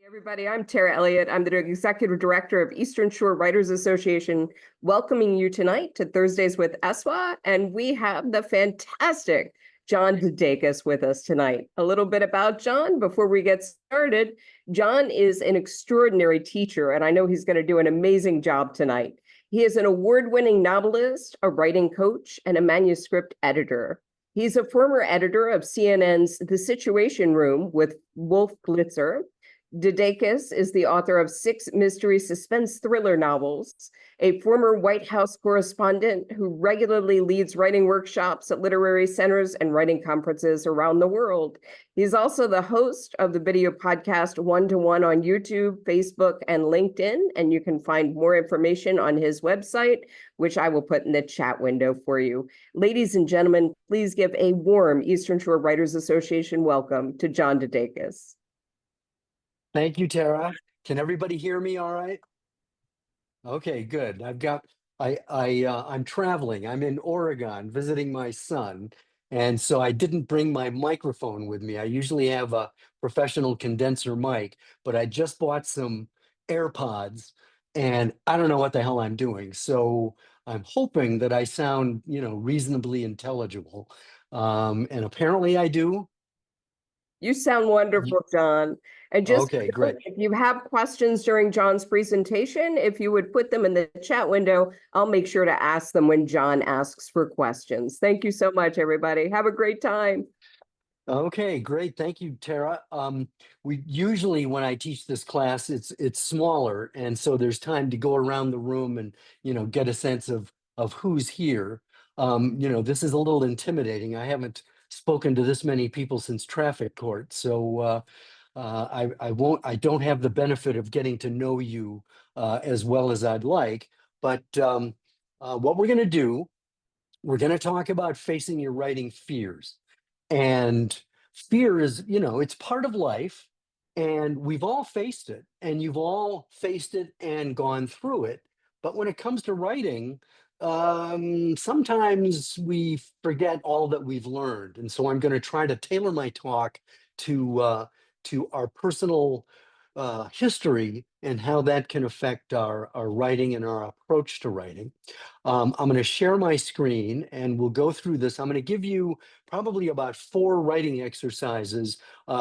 Everybody, I'm Tara Elliott. I'm the Executive Director of Eastern Shore Writers Association, welcoming you tonight to Thursdays with ESWA, and we have the fantastic John DeDakis with us tonight. A little bit about John before we get started. John is an extraordinary teacher, and I know he's going to do an amazing job tonight. He is an award-winning novelist, a writing coach, and a manuscript editor. He's a former editor of CNN's The Situation Room with Wolf Blitzer. DeDakis is the author of 6 mystery suspense thriller novels, a former White House correspondent who regularly leads writing workshops at literary centers and writing conferences around the world. He's also the host of the video podcast One to One on YouTube, Facebook, and LinkedIn, and you can find more information on his website, which I will put in the chat window for you. Ladies and gentlemen, please give a warm Eastern Shore Writers Association welcome to John DeDakis. Thank you, Tara. Can everybody hear me all right? Okay, good. I'm traveling. I'm in Oregon visiting my son. And so I didn't bring my microphone with me. I usually have a professional condenser mic, but I just bought some AirPods and I don't know what the hell I'm doing. So I'm hoping that I sound, reasonably intelligible. And apparently I do. You sound wonderful, John. And just Okay, great. if you have questions during John's presentation, if you would put them in the chat window, I'll make sure to ask them when John asks for questions. Thank you so much, everybody. Have a great time. Okay, great. Thank you, Tara. We usually, when I teach this class, it's smaller, and so there's time to go around the room and get a sense of who's here. This is a little intimidating. I haven't spoken to this many people since traffic court, so I don't have the benefit of getting to know you as well as I'd like. But what we're going to do, we're going to talk about facing your writing fears. And fear is, it's part of life, and we've all faced it, and you've all faced it and gone through it. But when it comes to writing, sometimes we forget all that we've learned. And so I'm going to try to tailor my talk to our personal history and how that can affect our writing and our approach to writing. I'm going to share my screen and we'll go through this. I'm going to give you probably about 4 writing exercises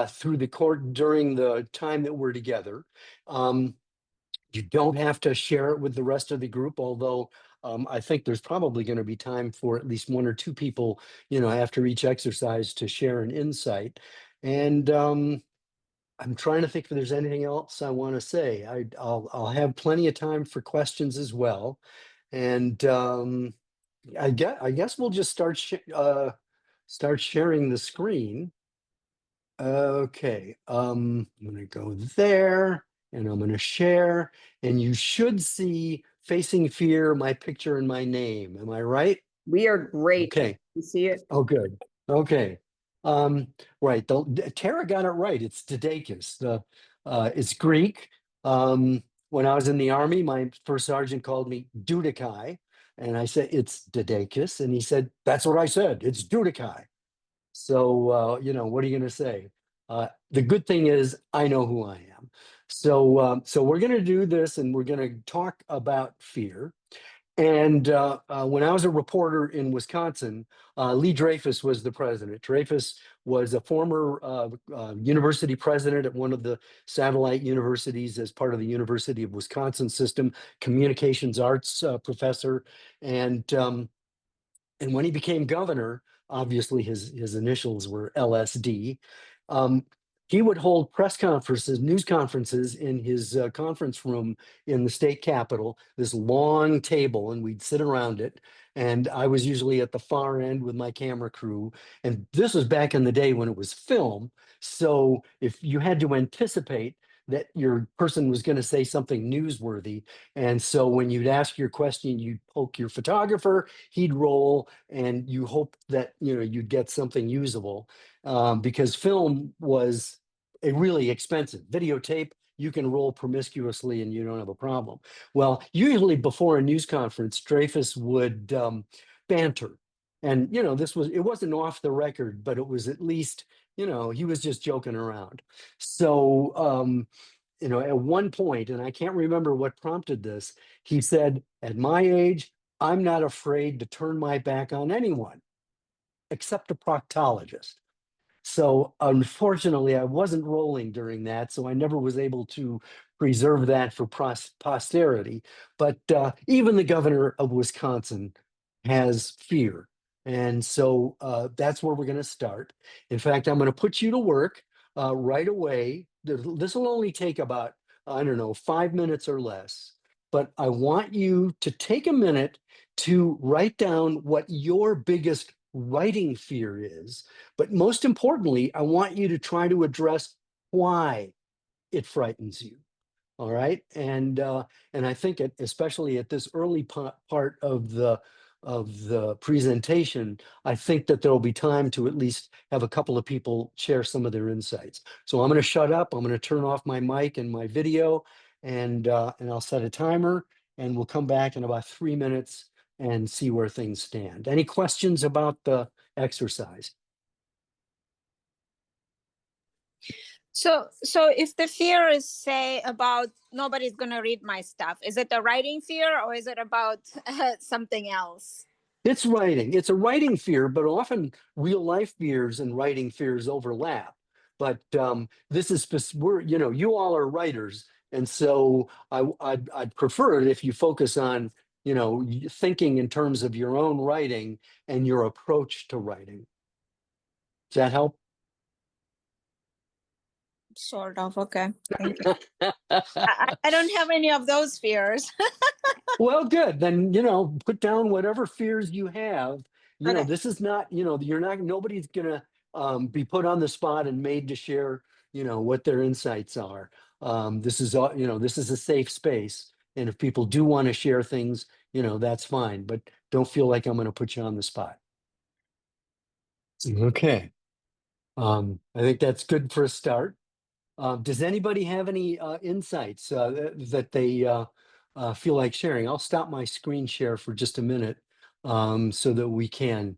through the course during the time that we're together. You don't have to share it with the rest of the group, although I think there's probably going to be time for at least 1 or 2 people, after each exercise to share an insight. And I'm trying to think if there's anything else I want to say. I'll have plenty of time for questions as well. And I guess we'll just start sharing the screen. Okay, I'm gonna go there and I'm gonna share, and you should see Facing Fear, my picture and my name. Am I right? We are great. Okay. You see it? Oh, good. Okay. Right. Tara got it right. It's DeDakis. It's Greek. When I was in the army, my first sergeant called me Dudakai, and I said it's DeDakis, and he said that's what I said. It's Dudakai. So what are you going to say? The good thing is I know who I am. So we're going to do this, and we're going to talk about fear. And when I was a reporter in Wisconsin, Lee Dreyfus was the president. Dreyfus was a former university president at one of the satellite universities as part of the University of Wisconsin system, communications arts professor. And when he became governor, obviously his initials were LSD. He would hold press conferences, news conferences in his conference room in the state capitol, this long table, and we'd sit around it. And I was usually at the far end with my camera crew. And this was back in the day when it was film. So if you had to anticipate that your person was going to say something newsworthy. And so when you'd ask your question, you'd poke your photographer, he'd roll, and you hope that you'd get something usable. Because film was a really expensive videotape. You can roll promiscuously and you don't have a problem. Well, usually before a news conference, Dreyfus would banter. And, it wasn't off the record, but it was at least, he was just joking around. So at one point, and I can't remember what prompted this, he said, at my age, I'm not afraid to turn my back on anyone except a proctologist. So unfortunately, I wasn't rolling during that, so I never was able to preserve that for posterity. But even the governor of Wisconsin has fear. And so that's where we're going to start. In fact, I'm going to put you to work right away. This will only take about, I don't know, 5 minutes or less. But I want you to take a minute to write down what your biggest writing fear is. But most importantly, I want you to try to address why it frightens you. All right. And I think especially at this early part of the presentation, I think that there'll be time to at least have a couple of people share some of their insights. So I'm going to shut up. I'm going to turn off my mic and my video, and I'll set a timer, and we'll come back in about 3 minutes and see where things stand. Any questions about the exercise? So if the fear is, say, about nobody's gonna read my stuff, is it a writing fear or is it about something else? It's writing. It's a writing fear, but often real life fears and writing fears overlap. But this is we're you all are writers, and so I'd prefer it if you focus on thinking in terms of your own writing and your approach to writing. Does that help? Sort of. Okay. Thank you. I don't have any of those fears. Well, good. Then, put down whatever fears you have. Okay. This is not, nobody's gonna be put on the spot and made to share, what their insights are. This is all, this is a safe space. And if people do want to share things, that's fine. But don't feel like I'm going to put you on the spot. Okay. I think that's good for a start. Does anybody have any insights that they feel like sharing? I'll stop my screen share for just a minute so that we can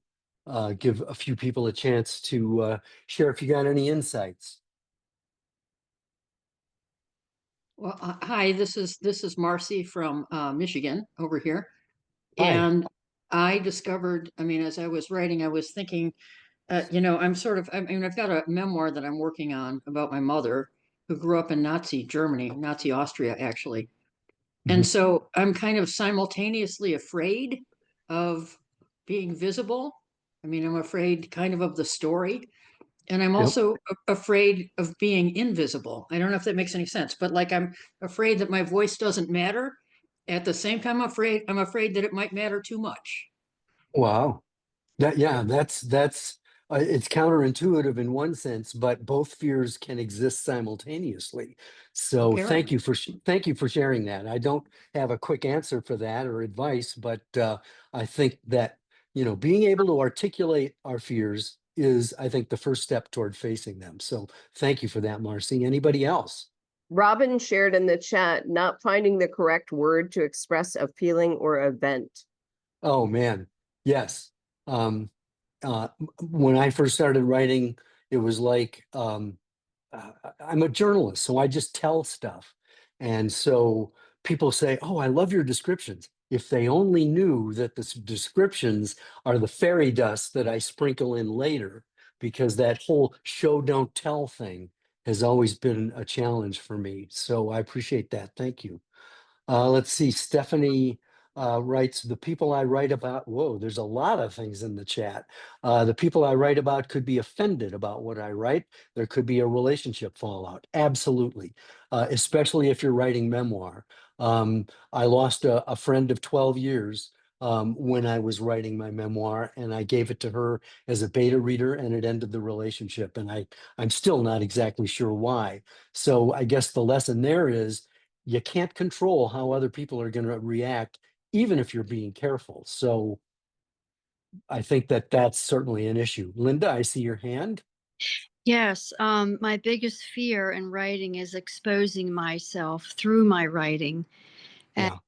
give a few people a chance to share if you got any insights. Well, hi, this is Marcy from Michigan over here. Hi. And I discovered, as I was writing, I was thinking, I've got a memoir that I'm working on about my mother who grew up in Nazi Germany, Nazi Austria, actually. And so I'm kind of simultaneously afraid of being visible. I'm afraid kind of the story. And I'm Yep. also afraid of being invisible. I don't know if that makes any sense, but like I'm afraid that my voice doesn't matter. At the same time, I'm afraid that it might matter too much. Wow. That's it's counterintuitive in one sense, but both fears can exist simultaneously. So Okay, right. thank you for sharing that. I don't have a quick answer for that or advice, but I think that being able to articulate our fears is, I think, the first step toward facing them. So thank you for that, Marcy. Anybody else? Robin shared in the chat, not finding the correct word to express a feeling or event. Oh man, yes. When I first started writing, it was like I'm a journalist, so I just tell stuff. And so people say, "Oh, I love your descriptions." If they only knew that the descriptions are the fairy dust that I sprinkle in later, because that whole show don't tell thing has always been a challenge for me. So I appreciate that. Thank you. Let's see. Stephanie writes, the people I write about, whoa, there's a lot of things in the chat. The people I write about could be offended about what I write. There could be a relationship fallout. Absolutely. Especially if you're writing memoir. I lost a friend of 12 years when I was writing my memoir, and I gave it to her as a beta reader, and it ended the relationship. And I'm still not exactly sure why. So I guess the lesson there is, you can't control how other people are going to react, even if you're being careful. So I think that that's certainly an issue. Linda, I see your hand. Yes, my biggest fear in writing is exposing myself through my writing. And Yeah.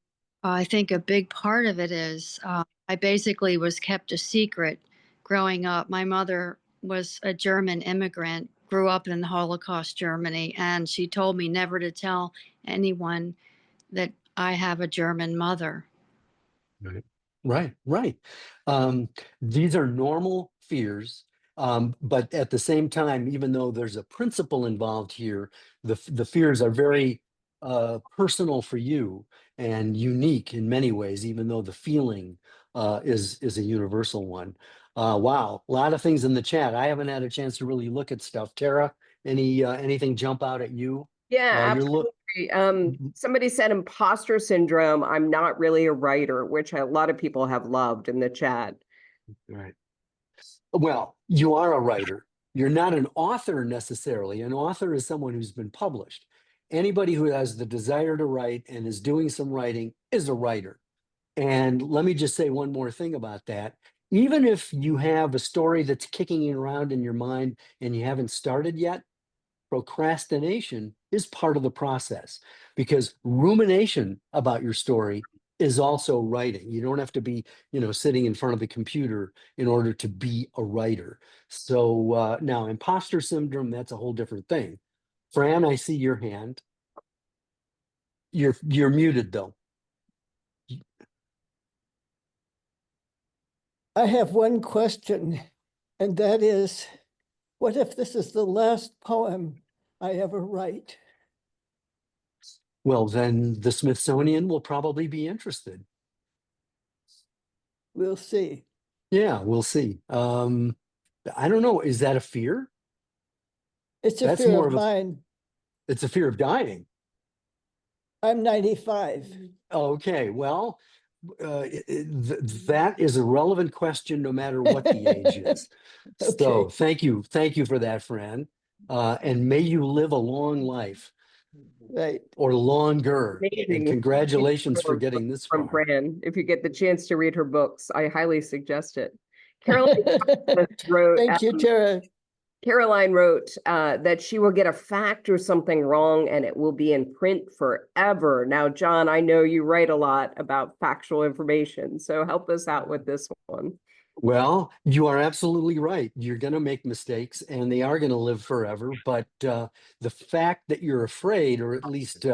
I think a big part of it is I basically was kept a secret growing up. My mother was a German immigrant grew up in Holocaust Germany, and she told me never to tell anyone that I have a German mother. Right, right, right. These are normal fears, but at the same time, even though there's a principle involved here, the fears are very personal for you and unique in many ways, even though the feeling is a universal one. Wow, a lot of things in the chat. I haven't had a chance to really look at stuff. Tara, anything jump out at you? Yeah, You're look. absolutely. Somebody said imposter syndrome. I'm not really a writer, which a lot of people have loved in the chat. Right. Well, you are a writer. You're not an author necessarily. An author is someone who's been published. Anybody who has the desire to write and is doing some writing is a writer. And let me just say one more thing about that. Even if you have a story that's kicking around in your mind and you haven't started yet, procrastination is part of the process, because rumination about your story is also writing. You don't have to be, sitting in front of the computer in order to be a writer. So now imposter syndrome, that's a whole different thing. Fran, I see your hand. You're muted though. I have one question, and that is, what if this is the last poem I ever write? Well, then the Smithsonian will probably be interested. We'll see. Yeah, we'll see. I don't know. Is that a fear? It's a That's fear more of of a- mine. It's a fear of dying. I'm 95. Okay, well, that is a relevant question no matter what the age is. So Okay. thank you for that, Fran. And may you live a long life Right. or longer. And Amazing congratulations for getting this from far. Fran. If you get the chance to read her books, I highly suggest it. Caroline wrote, Thank you, Tara. that she will get a fact or something wrong and it will be in print forever. Now, John, I know you write a lot about factual information, so help us out with this one. Well, you are absolutely right. You're going to make mistakes and they are going to live forever. But the fact that you're afraid, or at least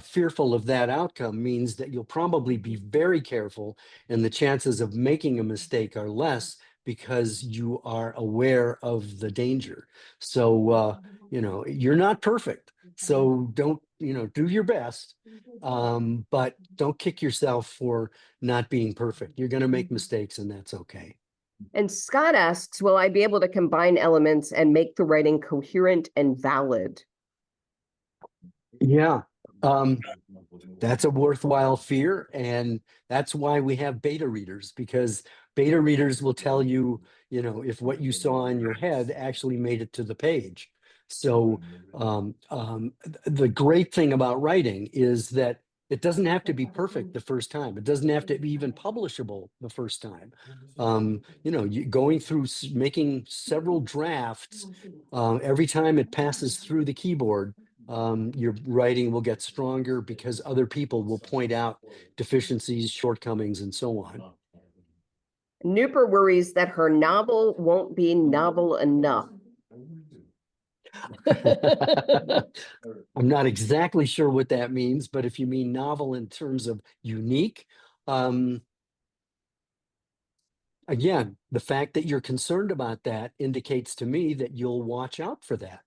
fearful of that outcome, means that you'll probably be very careful, and the chances of making a mistake are less because you are aware of the danger. So, you're not perfect. So don't, do your best, but don't kick yourself for not being perfect. You're going to make mistakes, and that's okay. And Scott asks, will I be able to combine elements and make the writing coherent and valid? Yeah, that's a worthwhile fear. And that's why we have beta readers, because beta readers will tell you, if what you saw in your head actually made it to the page. So the great thing about writing is that it doesn't have to be perfect the first time. It doesn't have to be even publishable the first time. Going through making several drafts, every time it passes through the keyboard, your writing will get stronger because other people will point out deficiencies, shortcomings, and so on. Nooper worries that her novel won't be novel enough. I'm not exactly sure what that means, but if you mean novel in terms of unique, again, the fact that you're concerned about that indicates to me that you'll watch out for that.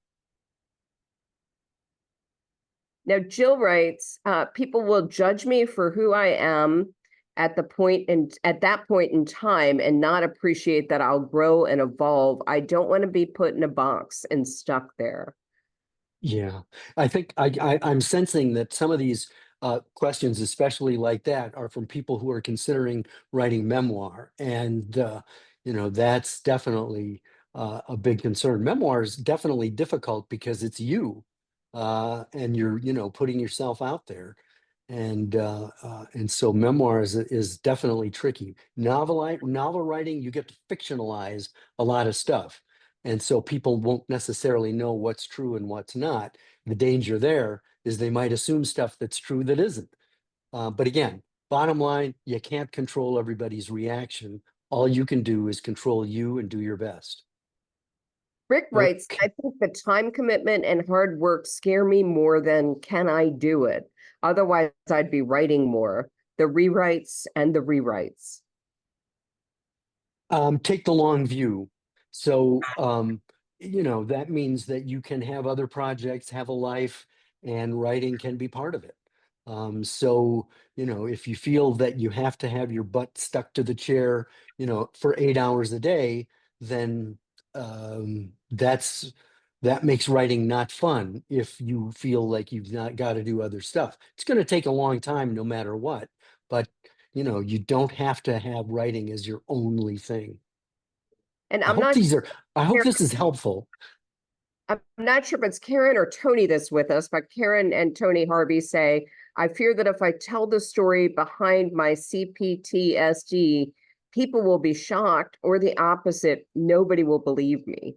Now, Jill writes, people will judge me for who I am at that point in time and not appreciate that I'll grow and evolve. I don't want to be put in a box and stuck there. Yeah, I think I'm sensing that some of these questions, especially like that, are from people who are considering writing memoir. And, that's definitely a big concern. Memoir is definitely difficult because it's you, and you're, putting yourself out there. And so memoir is definitely tricky. Novel writing, you get to fictionalize a lot of stuff. And so people won't necessarily know what's true and what's not. The danger there is they might assume stuff that's true that isn't. But again, bottom line, you can't control everybody's reaction. All you can do is control you and do your best. Rick writes, Okay. I think the time commitment and hard work scare me more than can I do it? Otherwise, I'd be writing more. The rewrites and the rewrites. Take the long view. So, that means that you can have other projects, have a life, and writing can be part of it. So, if you feel that you have to have your butt stuck to the chair, for 8 hours a day, then that makes writing not fun if you feel like you've not got to do other stuff. It's going to take a long time no matter what, but you don't have to have writing as your only thing. And I hope I hope this is helpful. I'm not sure if it's Karen or Tony that's with us, but Karen and Tony Harvey say, I fear that if I tell the story behind my CPTSD, people will be shocked, or the opposite, nobody will believe me.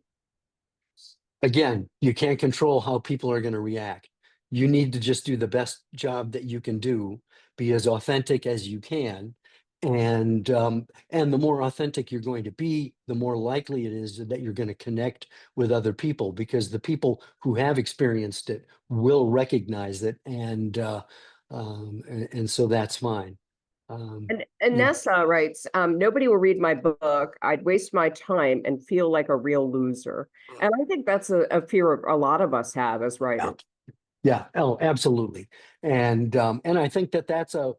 Again, you can't control how people are going to react. You need to just do the best job that you can do, be as authentic as you can. And the more authentic you're going to be, the more likely it is that you're going to connect with other people, because the people who have experienced it will recognize it, and so that's fine. And you- Nessa writes, nobody will read my book. I'd waste my time and feel like a real loser. And I think that's a fear a lot of us have as writers. Yeah, oh, absolutely. And I think that that's a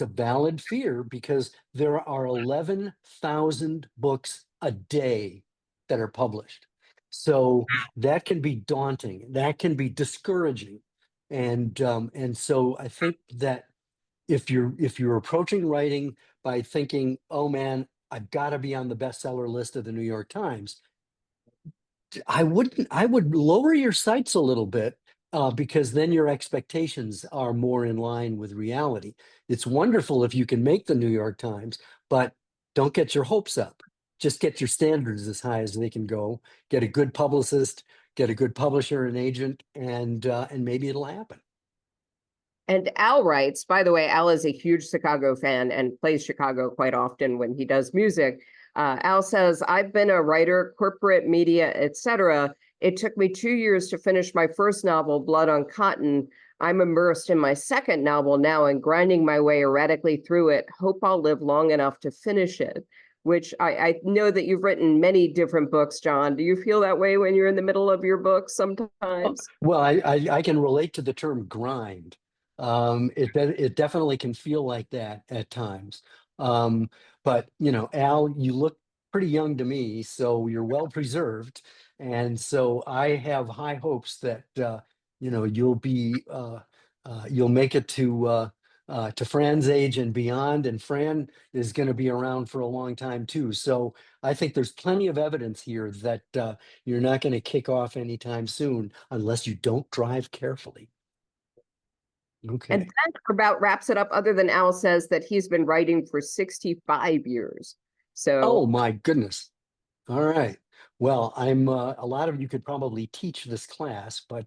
valid fear, because there are 11,000 books a day that are published. So that can be daunting, that can be discouraging. And so I think that if you're approaching writing by thinking, oh man, I've got to be on the bestseller list of the New York Times, I would lower your sights a little bit, because then your expectations are more in line with reality. It's wonderful if you can make the New York Times, but don't get your hopes up. Just get your standards as high as they can go. Get a good publicist, get a good publisher and agent, and maybe it'll happen. And Al writes, by the way, Al is a huge Chicago fan and plays Chicago quite often when he does music. Al says, I've been a writer, corporate media, etc. It took me 2 years to finish my first novel, Blood on Cotton. I'm immersed in my second novel now and grinding my way erratically through it. Hope I'll live long enough to finish it, which I know that you've written many different books, John. Do you feel that way when you're in the middle of your book sometimes? Well, I can relate to the term grind. It definitely can feel like that at times. But Al, you look pretty young to me, so you're well preserved, and so I have high hopes that you'll make it to Fran's age and beyond, and Fran is going to be around for a long time too. So I think there's plenty of evidence here that you're not going to kick off anytime soon unless you don't drive carefully. Okay. And that about wraps it up, other than Al says that he's been writing for 65 years. So, Oh my goodness. All right. Well, a lot of you could probably teach this class, but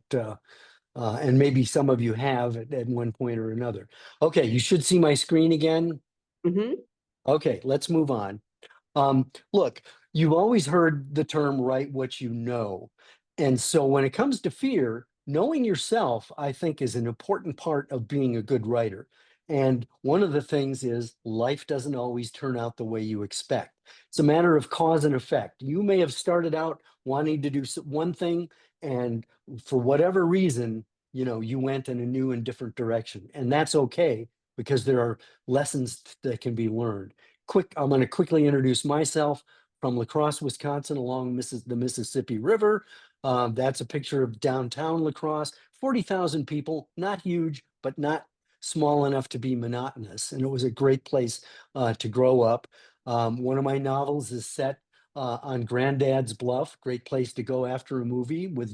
and maybe some of you have at one point or another. Okay, you should see my screen again. mhm. Okay, let's move on. Look, you've always heard the term write what you know. And so when it comes to fear, knowing yourself, I think, is an important part of being a good writer. And one of the things is life doesn't always turn out the way you expect. It's a matter of cause and effect. You may have started out wanting to do one thing, and for whatever reason, you went in a new and different direction. And that's okay, because there are lessons that can be learned. I'm going to quickly introduce myself. From La Crosse, Wisconsin, along the Mississippi River. That's a picture of downtown La Crosse. 40,000 people, not huge, but not small enough to be monotonous. And it was a great place to grow up. One of my novels is set on Granddad's Bluff, great place to go after a movie with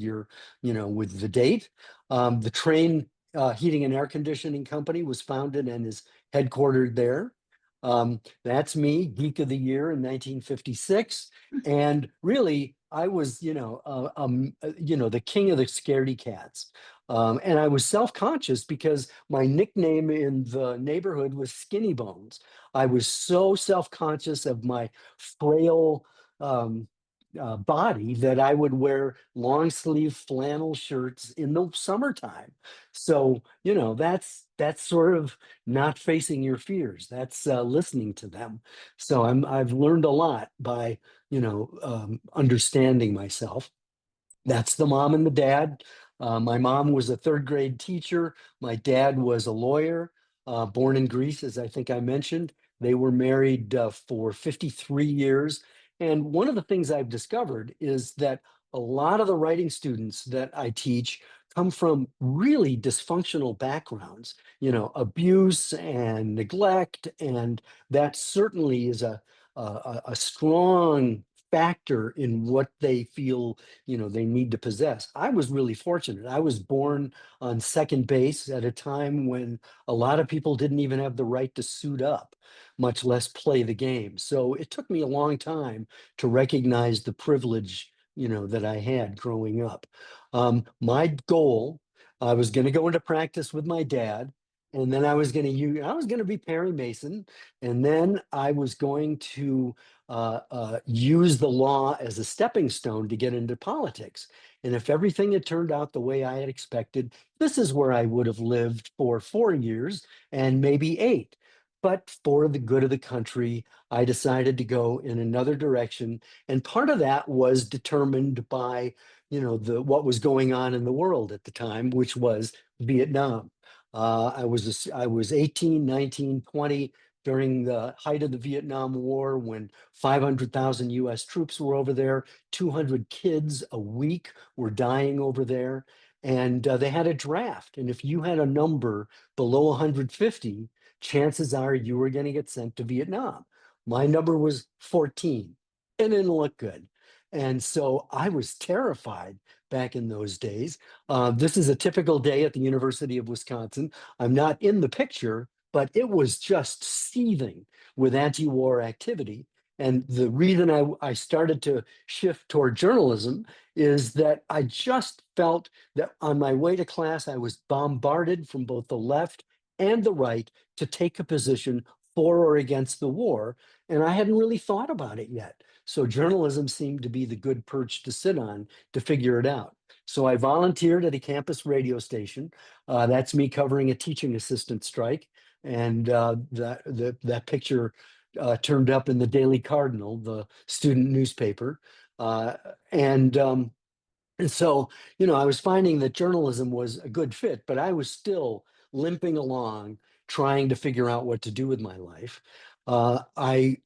with the date. The Train Heating and Air Conditioning Company was founded and is headquartered there. That's me, Geek of the Year in 1956. And really, I was, the king of the scaredy cats. And I was self-conscious because my nickname in the neighborhood was Skinny Bones. I was so self-conscious of my frail, body that I would wear long sleeve flannel shirts in the summertime. So, you know, that's sort of not facing your fears. That's listening to them. So I've learned a lot by, understanding myself. That's the mom and the dad. My mom was a third grade teacher. My dad was a lawyer, born in Greece, as I think I mentioned. They were married for 53 years. And one of the things I've discovered is that a lot of the writing students that I teach come from really dysfunctional backgrounds, abuse and neglect. And that certainly is a strong factor in what they feel they need to possess. I was really fortunate. I was born on second base at a time when a lot of people didn't even have the right to suit up, much less play the game. So it took me a long time to recognize the privilege that I had growing up. My goal, I was going to go into practice with my dad, and then I was going to be Perry Mason, and then I was going to use the law as a stepping stone to get into politics. And if everything had turned out the way I had expected, this is where I would have lived for 4 years and maybe 8. But for the good of the country, I decided to go in another direction. And part of that was determined by, what was going on in the world at the time, which was Vietnam. I was 18, 19, 20 during the height of the Vietnam War, when 500,000 US troops were over there. 200 kids a week were dying over there. And they had a draft. And if you had a number below 150, chances are you were going to get sent to Vietnam. My number was 14. It didn't look good. And so I was terrified back in those days. This is a typical day at the University of Wisconsin. I'm not in the picture, but it was just seething with anti-war activity. And the reason I started to shift toward journalism is that I just felt that on my way to class, I was bombarded from both the left and the right to take a position for or against the war. And I hadn't really thought about it yet. So journalism seemed to be the good perch to sit on to figure it out. So I volunteered at a campus radio station. That's me covering a teaching assistant strike. And that picture turned up in the Daily Cardinal, the student newspaper. And so, I was finding that journalism was a good fit, but I was still limping along, trying to figure out what to do with my life. I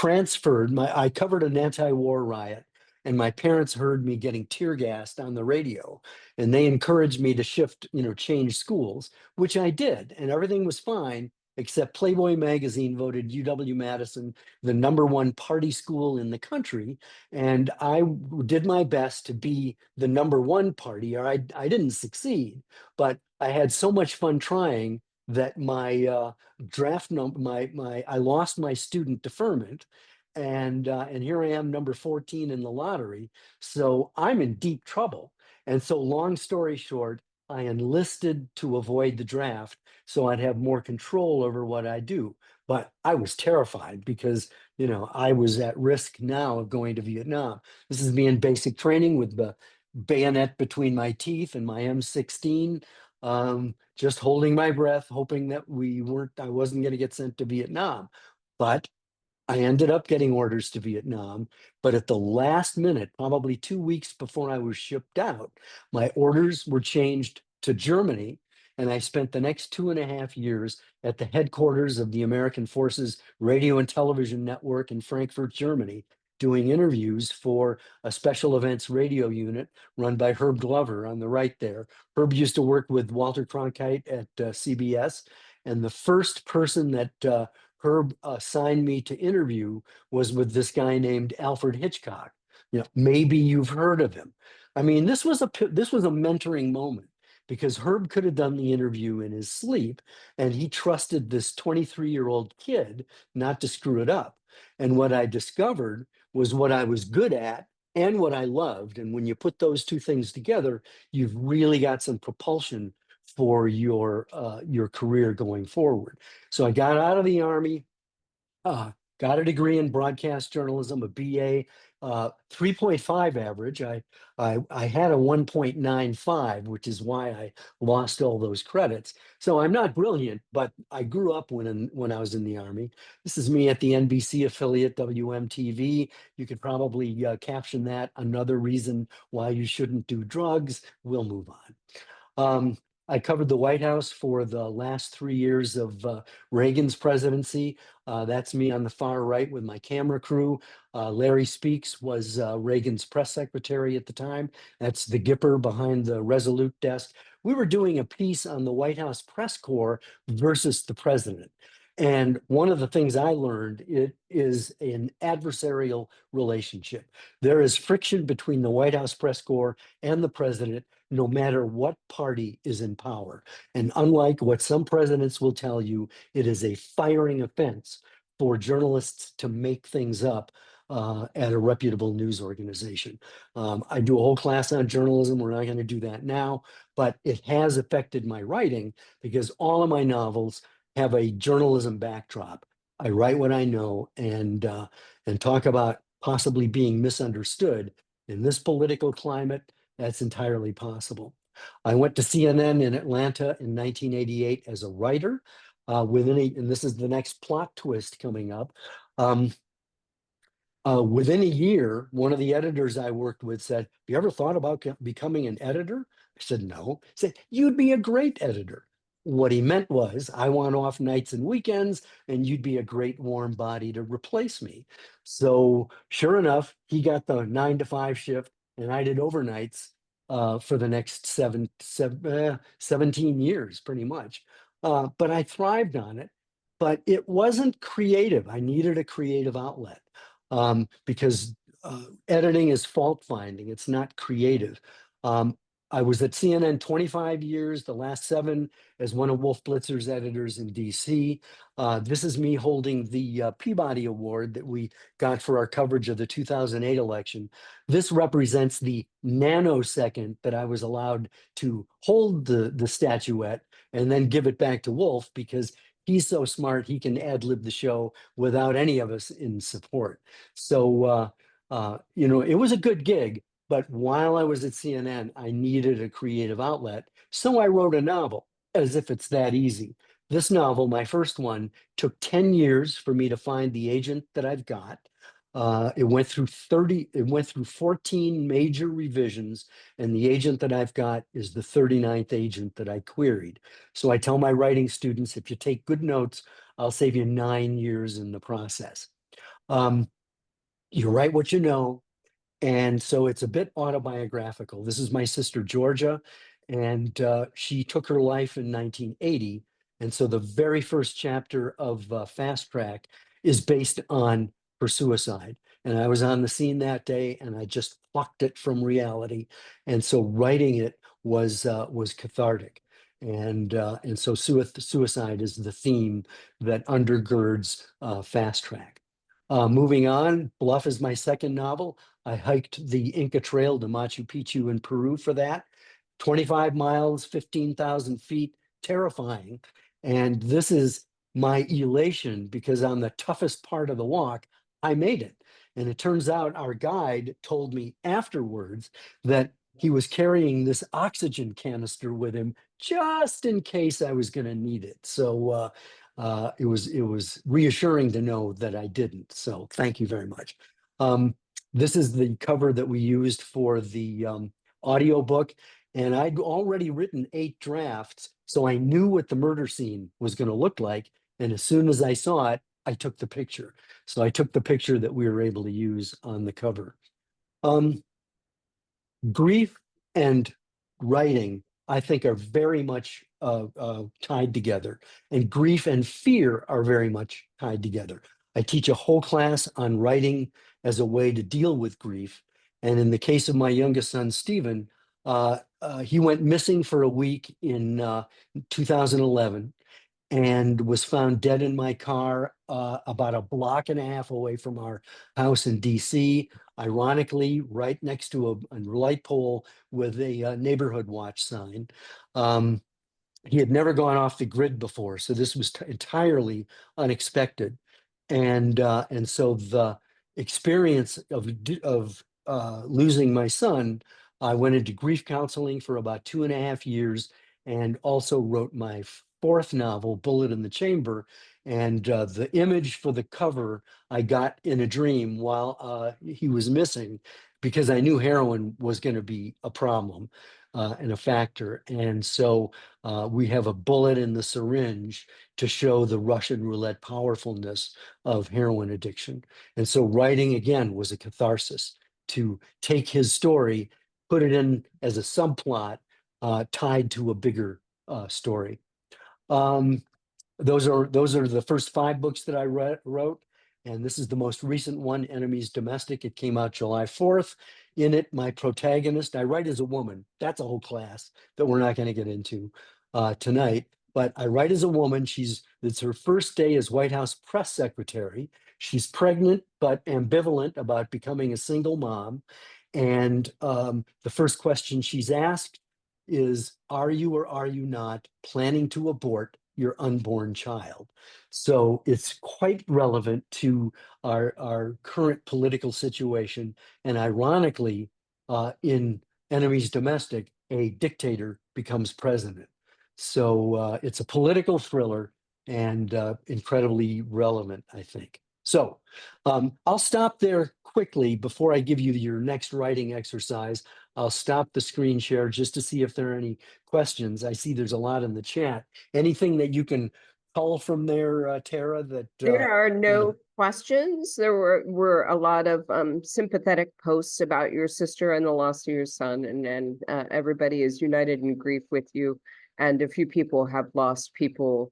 I covered an anti-war riot, and my parents heard me getting tear gassed on the radio, and they encouraged me to change schools, which I did, and everything was fine, except Playboy magazine voted UW-Madison the #1 party school in the country. And I did my best to be the #1 party, or I didn't succeed, but I had so much fun trying that my draft number, I lost my student deferment, and here I am, number 14 in the lottery. So I'm in deep trouble. And so, long story short, I enlisted to avoid the draft so I'd have more control over what I do. But I was terrified because, I was at risk now of going to Vietnam. This is me in basic training with the bayonet between my teeth and my M16. Just holding my breath, hoping that I wasn't going to get sent to Vietnam. But I ended up getting orders to Vietnam, but at the last minute, probably 2 weeks before I was shipped out, my orders were changed to Germany. And I spent the next 2.5 years at the headquarters of the American Forces Radio and Television Network in Frankfurt, Germany, doing interviews for a special events radio unit run by Herb Glover on the right there. Herb used to work with Walter Cronkite at CBS. And the first person that Herb assigned me to interview was with this guy named Alfred Hitchcock. Maybe you've heard of him. I mean, this was a mentoring moment, because Herb could have done the interview in his sleep, and he trusted this 23-year-old kid not to screw it up. And what I discovered was what I was good at and what I loved. And when you put those two things together, you've really got some propulsion for your career going forward. So I got out of the Army, got a degree in broadcast journalism, a BA, 3.5 average. I had a 1.95, which is why I lost all those credits. So I'm not brilliant, but I grew up when I was in the Army. This is me at the NBC affiliate, WMTV. You could probably caption that, another reason why you shouldn't do drugs. We'll move on. I covered the White House for the last 3 years of Reagan's presidency. That's me on the far right with my camera crew. Larry Speaks was Reagan's press secretary at the time. That's the Gipper behind the Resolute desk. We were doing a piece on the White House press corps versus the president. And one of the things I learned, it is an adversarial relationship. There is friction between the White House press corps and the president, no matter what party is in power. And unlike what some presidents will tell you, it is a firing offense for journalists to make things up at a reputable news organization. I do a whole class on journalism. We're not going to do that now, but it has affected my writing because all of my novels have a journalism backdrop. I write what I know and talk about possibly being misunderstood. In this political climate, that's entirely possible. I went to CNN in Atlanta in 1988 as a writer. And this is the next plot twist coming up. Within a year, one of the editors I worked with said, "Have you ever thought about becoming an editor?" I said, "No." He said, "You'd be a great editor." What he meant was, I want off nights and weekends, and you'd be a great warm body to replace me. So sure enough, he got the 9 to 5 shift, and I did overnights for the next 17 years, pretty much. But I thrived on it. But it wasn't creative. I needed a creative outlet because editing is fault finding. It's not creative. I was at CNN 25 years, the last 7 as one of Wolf Blitzer's editors in DC. This is me holding the Peabody Award that we got for our coverage of the 2008 election. This represents the nanosecond that I was allowed to hold the statuette and then give it back to Wolf because he's so smart, he can ad-lib the show without any of us in support. So, it was a good gig. But while I was at CNN, I needed a creative outlet. So I wrote a novel, as if it's that easy. This novel, my first one, took 10 years for me to find the agent that I've got. It went through 14 major revisions, and the agent that I've got is the 39th agent that I queried. So I tell my writing students, if you take good notes, I'll save you 9 years in the process. You write what you know. And so it's a bit autobiographical. This is my sister, Georgia, and she took her life in 1980. And so the very first chapter of Fast Track is based on her suicide. And I was on the scene that day and I just plucked it from reality. And so writing it was cathartic. And so suicide is the theme that undergirds Fast Track. Moving on, Bluff is my second novel. I hiked the Inca Trail to Machu Picchu in Peru for that. 25 miles, 15,000 feet, terrifying. And this is my elation because on the toughest part of the walk, I made it. And it turns out our guide told me afterwards that he was carrying this oxygen canister with him just in case I was going to need it. So it was reassuring to know that I didn't. So thank you very much. This is the cover that we used for the audiobook, and I'd already written 8 drafts, so I knew what the murder scene was going to look like. And as soon as I saw it, I took the picture. So I took the picture that we were able to use on the cover. Grief and writing, I think, are very much tied together, and grief and fear are very much tied together. I teach a whole class on writing as a way to deal with grief. And in the case of my youngest son, Stephen, he went missing for a week in 2011 and was found dead in my car about a block and a half away from our house in DC, ironically, right next to a light pole with a neighborhood watch sign. He had never gone off the grid before, so this was entirely unexpected. And so the experience of losing my son, I went into grief counseling for about 2.5 years, and also wrote my fourth novel, Bullet in the Chamber. And the image for the cover I got in a dream while he was missing, because I knew heroin was going to be a problem and a factor. And so we have a bullet in the syringe to show the Russian roulette powerfulness of heroin addiction. And so writing again was a catharsis to take his story, put it in as a subplot tied to a bigger story. Um, those are the first 5 books that I wrote, and this is the most recent one, Enemies Domestic. It came out July 4th. In it, my protagonist, I write as a woman. That's a whole class that we're not going to get into tonight. But I write as a woman. It's her first day as White House press secretary. She's pregnant but ambivalent about becoming a single mom. And the first question she's asked is, are you or are you not planning to abort your unborn child? So it's quite relevant to our current political situation. And ironically, in Enemies Domestic, a dictator becomes president. So it's a political thriller and incredibly relevant, I think. So I'll stop there quickly before I give you your next writing exercise. I'll stop the screen share just to see if there are any questions. I see there's a lot in the chat. Anything that you can cull from there, Tara, that There are you no know, questions. There were a lot of sympathetic posts about your sister and the loss of your son, and everybody is united in grief with you. And a few people have lost people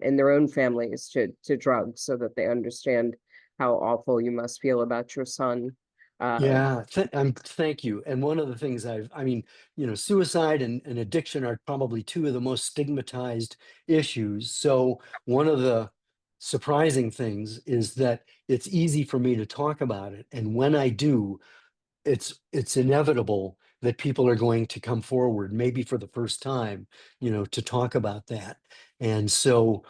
in their own families to drugs, so that they understand how awful you must feel about your son. Yeah, thank you. And one of the things I mean, suicide and addiction are probably two of the most stigmatized issues. So one of the surprising things is that it's easy for me to talk about it. And when I do, it's inevitable that people are going to come forward, maybe for the first time, to talk about that. And so,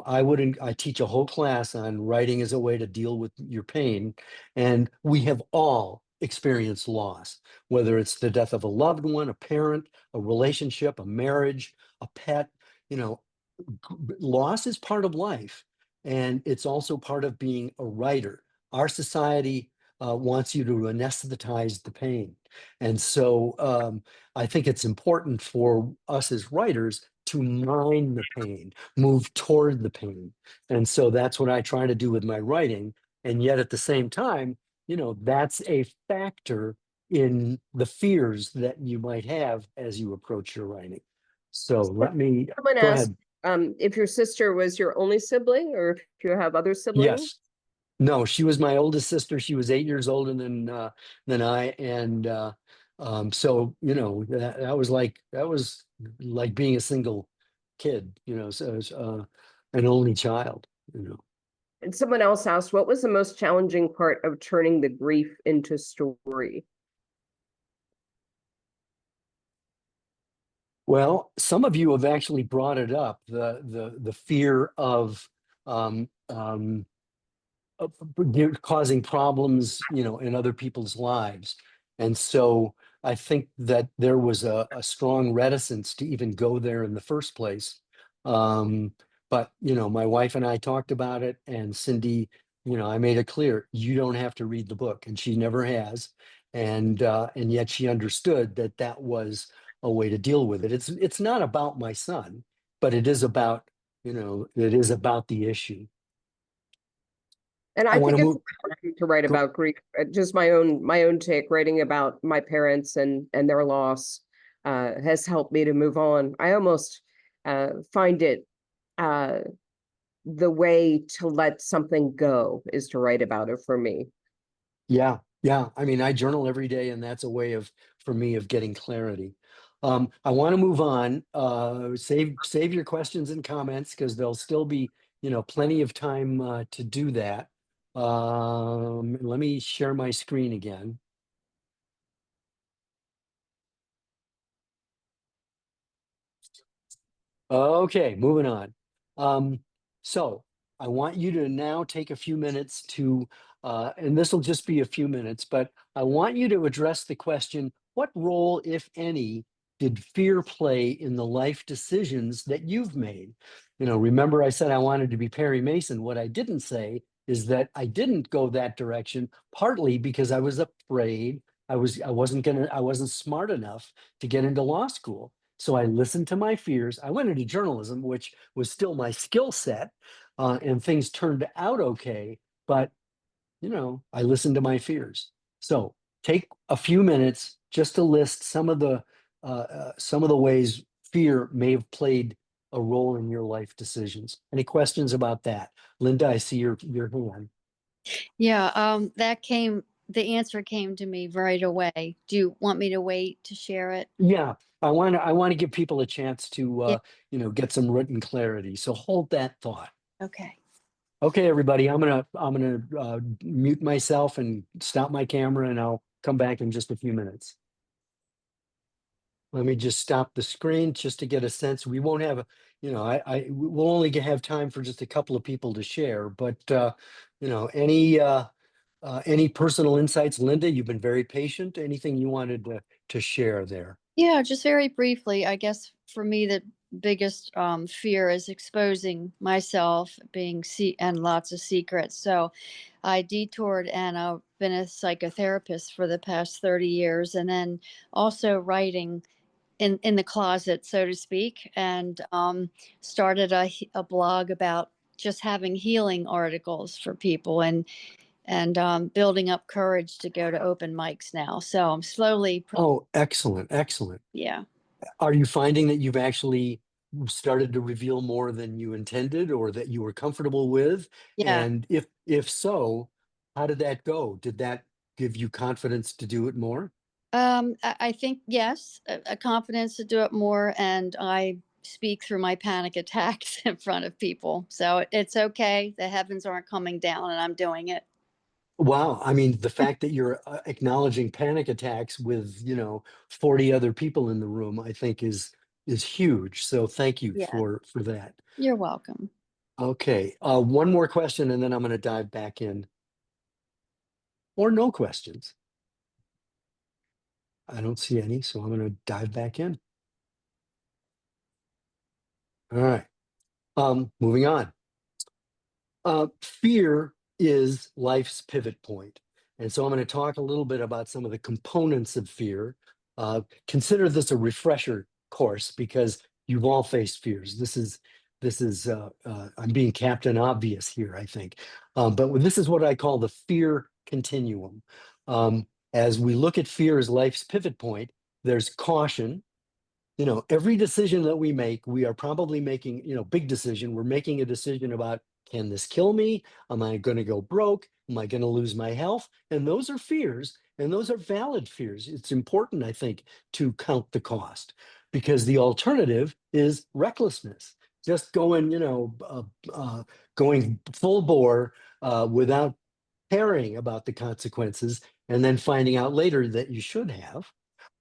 I teach a whole class on writing as a way to deal with your pain. And we have all experienced loss, whether it's the death of a loved one, a parent, a relationship, a marriage, a pet. you know, Loss is part of life, and it's also part of being a writer. Our society wants you to anesthetize the pain. And so I think it's important for us as writers to mind the pain, move toward the pain. And so that's what I try to do with my writing. And yet at the same time, that's a factor in the fears that you might have as you approach your writing. So let me Someone go asked ahead. if your sister was your only sibling, or if you have other siblings. Yes. No, she was my oldest sister. She was 8 years older than I, and so that was like being a single kid, so it's, an only child. And someone else asked, what was the most challenging part of turning the grief into story? Well, some of you have actually brought it up, the fear of um, um, causing problems, in other people's lives. And so I think that there was a strong reticence to even go there in the first place. But, my wife and I talked about it, and Cindy, I made it clear, you don't have to read the book, and she never has. And yet she understood that that was a way to deal with it. It's not about my son, but it is about, the issue. And I I want think to it's move. important to write Go, about grief. Just my own take, writing about my parents and their loss has helped me to move on. I almost find it the way to let something go is to write about it for me. Yeah, yeah. I mean, I journal every day, and that's a way for me, of getting clarity. I want to move on. Save your questions and comments, because there'll still be, plenty of time to do that. Let me share my screen again. Okay, moving on. So I want you to now take a few minutes to, and this will just be a few minutes, but I want you to address the question, what role, if any, did fear play in the life decisions that you've made? You know, remember I said I wanted to be Perry Mason. What I didn't say is that I didn't go that direction, partly because I was afraid I wasn't smart enough to get into law school. So I listened to my fears. I went into journalism, which was still my skill set, and things turned out okay. But you know, I listened to my fears. So take a few minutes just to list some of the ways fear may have played a role in your life decisions. Any questions about that? Linda, I see your hand. Yeah, the answer came to me right away. Do you want me to wait to share it? Yeah, I want to give people a chance to Yeah. get some written clarity. So hold that thought. Okay. Okay, everybody, I'm gonna mute myself and stop my camera, and I'll come back in just a few minutes. Let me just stop the screen just to get a sense. We won't have we'll only have time for just a couple of people to share, but any personal insights, Linda, you've been very patient. Anything you wanted to share there? Yeah, just very briefly, I guess for me, the biggest fear is exposing myself, and lots of secrets. So I detoured and I've been a psychotherapist for the past 30 years, and then also writing in the closet, so to speak, and started a blog about just having healing articles for people, and building up courage to go to open mics now. So I'm slowly, Oh, excellent, excellent. yeah. Are you finding that you've actually started to reveal more than you intended or that you were comfortable with? Yeah. And if so, how did that go? Did that give you confidence to do it more? I think yes, a confidence to do it more, and I speak through my panic attacks in front of people. So it's okay. The heavens aren't coming down, and I'm doing it. Wow. I mean, the fact that you're acknowledging panic attacks with, 40 other people in the room, I think is huge. So thank you Yeah, for that. you're welcome. Okay. One more question and then I'm going to dive back in. Or no questions. I don't see any, so I'm going to dive back in. All right. Moving on. Fear is life's pivot point. And so I'm going to talk a little bit about some of the components of fear. Consider this a refresher course because you've all faced fears. I'm being Captain Obvious here, I think. But this is what I call the fear continuum. As we look at fear as life's pivot point, there's caution. Every decision that we make, we are probably making, big decision. We're making a decision about, can this kill me? Am I going to go broke? Am I going to lose my health? And those are fears, and those are valid fears. It's important, I think, to count the cost because the alternative is recklessness, just going full bore without caring about the consequences, and then finding out later that you should have.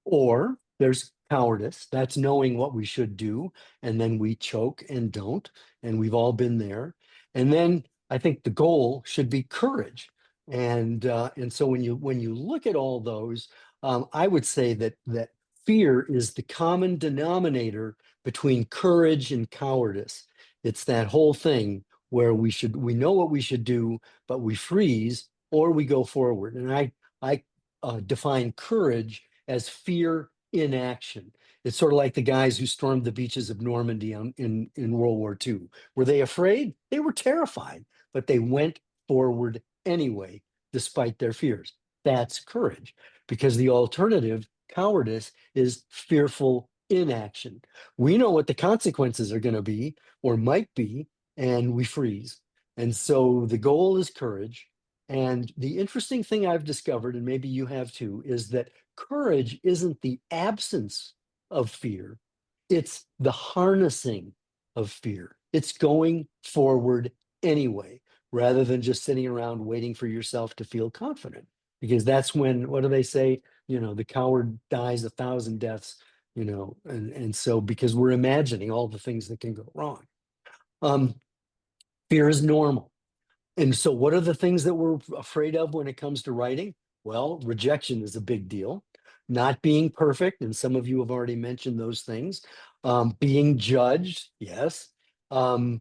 Or there's cowardice. That's knowing what we should do, and then we choke and don't. And we've all been there. And then I think the goal should be courage. And so when you look at all those, I would say that fear is the common denominator between courage and cowardice. It's that whole thing where we know what we should do, but we freeze or we go forward. And I define courage as fear in action. It's sort of like the guys who stormed the beaches of Normandy in World War II. Were they afraid? They were terrified, but they went forward anyway, despite their fears. That's courage, because the alternative, cowardice, is fearful inaction. We know what the consequences are going to be or might be, and we freeze. And so the goal is courage. And the interesting thing I've discovered, and maybe you have too, is that courage isn't the absence of fear, it's the harnessing of fear. It's going forward anyway, rather than just sitting around waiting for yourself to feel confident. Because that's when, what do they say? The coward dies 1,000 deaths, and so because we're imagining all the things that can go wrong. Fear is normal. And so what are the things that we're afraid of when it comes to writing? Well, rejection is a big deal. Not being perfect, and some of you have already mentioned those things. Being judged, yes. Having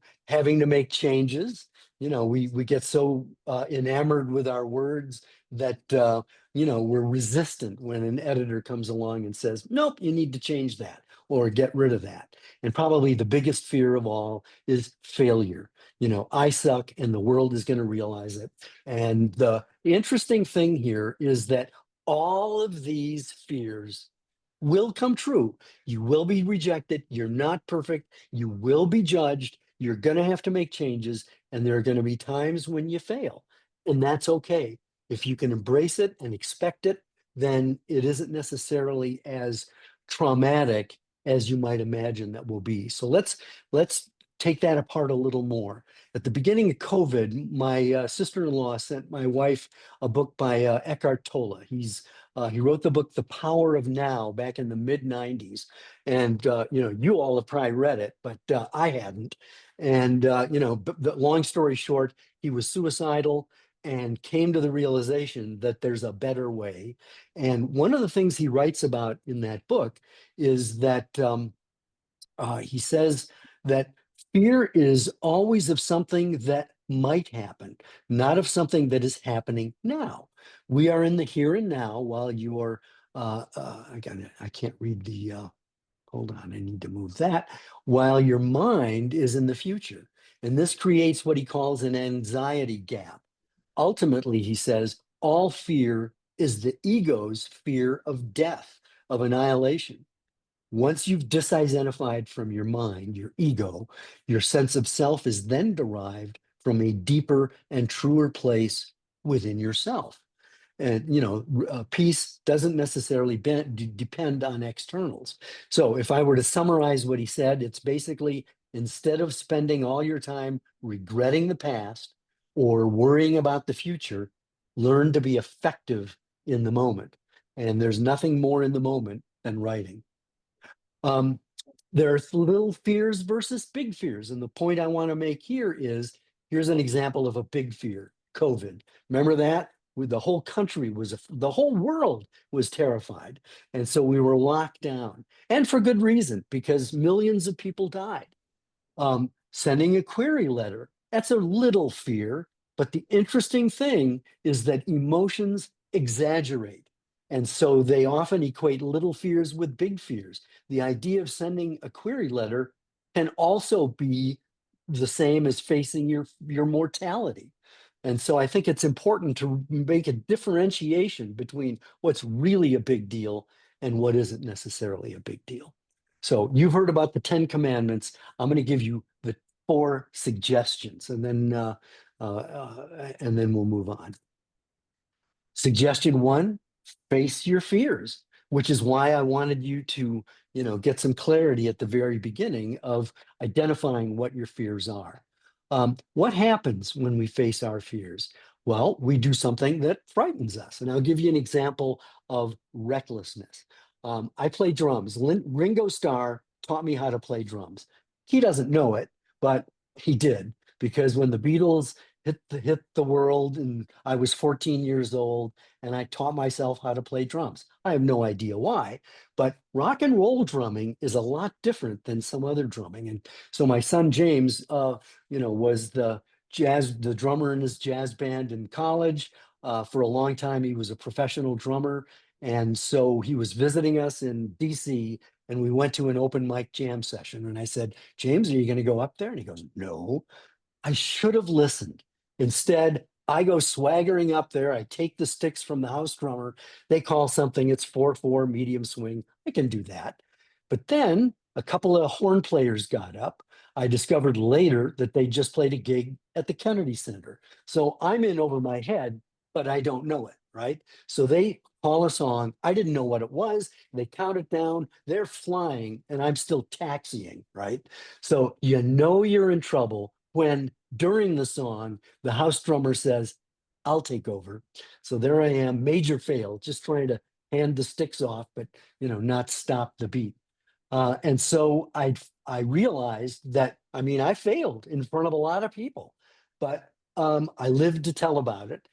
to make changes. You know, we get so enamored with our words that you know, we're resistant when an editor comes along and says, nope, you need to change that or get rid of that. And probably the biggest fear of all is failure. You know, I suck and the world is going to realize it. And the interesting thing here is that all of these fears will come true. You will be rejected. You're not perfect. You will be judged. You're going to have to make changes. And there are going to be times when you fail. And that's okay. If you can embrace it and expect it, then it isn't necessarily as traumatic as you might imagine that will be. So let's take that apart a little more. At the beginning of COVID, my sister-in-law sent my wife a book by Eckhart Tolle. He wrote the book The Power of Now back in the mid-90s. And you know, you all have probably read it, but I hadn't. And you know, the long story short, he was suicidal and came to the realization that there's a better way. And one of the things he writes about in that book is that he says that fear is always of something that might happen, not of something that is happening now. We are in the here and now while you are, again, I can't read the, hold on, I need to move that, while your mind is in the future. And this creates what he calls an anxiety gap. Ultimately, he says, all fear is the ego's fear of death, of annihilation. Once you've disidentified from your mind, your ego, your sense of self is then derived from a deeper and truer place within yourself. And, you know, peace doesn't necessarily depend on externals. So if I were to summarize what he said, it's basically instead of spending all your time regretting the past or worrying about the future, learn to be effective in the moment. And there's nothing more in the moment than writing. There are little fears versus big fears. And the point I want to make here is, here's an example of a big fear, COVID. Remember that? The whole country the whole world was terrified. And so we were locked down, and for good reason, because millions of people died. Sending a query letter, that's a little fear. But the interesting thing is that emotions exaggerate. And so they often equate little fears with big fears. The idea of sending a query letter can also be the same as facing your mortality. And so I think it's important to make a differentiation between what's really a big deal and what isn't necessarily a big deal. So you've heard about the 10 commandments. I'm going to give you the 4 suggestions, and then we'll move on. Suggestion 1, face your fears, which is why I wanted you to, you know, get some clarity at the very beginning of identifying what your fears are. What happens when we face our fears? Well, we do something that frightens us. And I'll give you an example of recklessness. I play drums. Ringo Starr taught me how to play drums. He doesn't know it, but he did, because when the Beatles hit the world and I was 14 years old and I taught myself how to play drums. I have no idea why, but rock and roll drumming is a lot different than some other drumming. And so my son James, you know, was the drummer in his jazz band in college. For a long time, he was a professional drummer. And so he was visiting us in DC, and we went to an open mic jam session. And I said, James, are you going to go up there? And he goes, no. I should have listened. Instead, I go swaggering up there. I take the sticks from the house drummer. They call something, it's 4/4 medium swing. I can do that. But then a couple of horn players got up. I discovered later that they just played a gig at the Kennedy Center. So I'm in over my head, but I don't know it, right? So they call a song. I didn't know what it was. They count it down. They're flying, and I'm still taxiing, right? So you know you're in trouble when during the song, the house drummer says, I'll take over. So there I am, major fail, just trying to hand the sticks off, but, you know, not stop the beat. And so I realized that, I mean, I failed in front of a lot of people. but I lived to tell about it.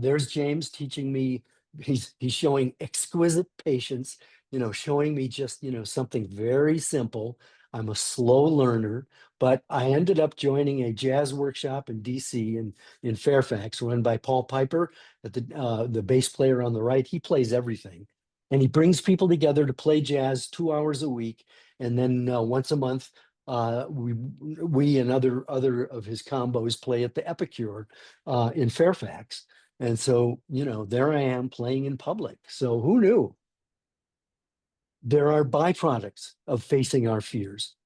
There's James teaching me. He's showing exquisite patience, showing me just, something very simple. I'm a slow learner, but I ended up joining a jazz workshop in DC in Fairfax, run by Paul Piper, at the bass player on the right. He plays everything. And he brings people together to play jazz 2 hours a week. And then once a month, we and other of his combos play at the Epicure in Fairfax. And so, there I am playing in public. So who knew? There are byproducts of facing our fears.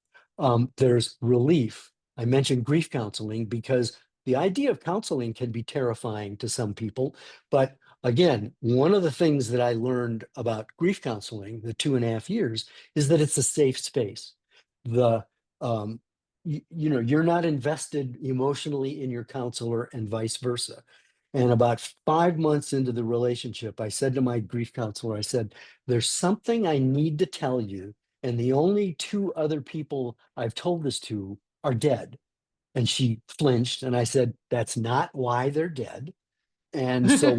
There's relief. I mentioned grief counseling because the idea of counseling can be terrifying to some people. But again, one of the things that I learned about grief counseling, the 2.5 years, is that it's a safe space. You're not invested emotionally in your counselor and vice versa. And about 5 months into the relationship, I said to my grief counselor, I said, there's something I need to tell you. And the only 2 other people I've told this to are dead. And she flinched. And I said, that's not why they're dead. And so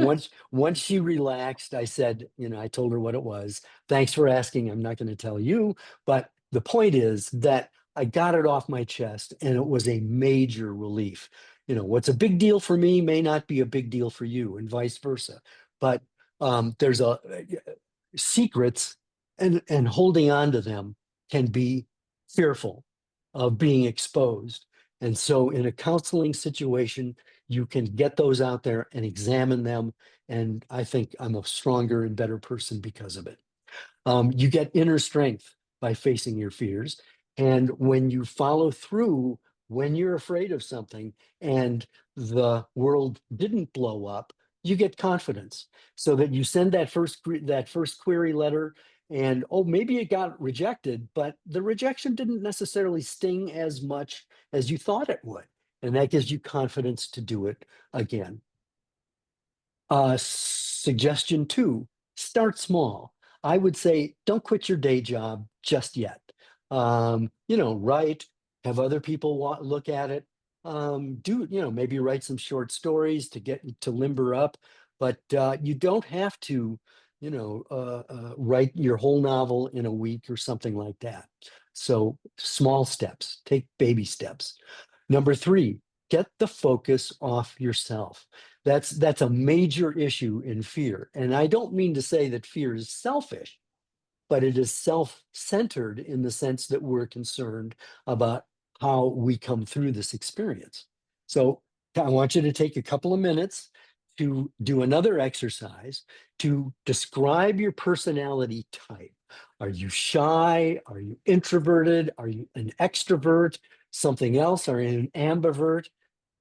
once she relaxed, I said, I told her what it was. Thanks for asking. I'm not going to tell you. But the point is that I got it off my chest and it was a major relief. What's a big deal for me may not be a big deal for you and vice versa. But there's secrets and holding on to them can be fearful of being exposed. And so in a counseling situation, you can get those out there and examine them. And I think I'm a stronger and better person because of it. You get inner strength by facing your fears. And when you follow through, when you're afraid of something and the world didn't blow up, you get confidence so that you send that first query letter and, oh, maybe it got rejected, but the rejection didn't necessarily sting as much as you thought it would. And that gives you confidence to do it again. Suggestion 2, start small. I would say don't quit your day job just yet. Write, have other people look at it. Maybe write some short stories to get to limber up, but you don't have to, write your whole novel in a week or something like that. So small steps, take baby steps. Number 3, get the focus off yourself. That's a major issue in fear. And I don't mean to say that fear is selfish, but it is self-centered in the sense that we're concerned about how we come through this experience. So I want you to take a couple of minutes to do another exercise to describe your personality type. Are you shy? Are you introverted? Are you an extrovert? Something else? Are you an ambivert?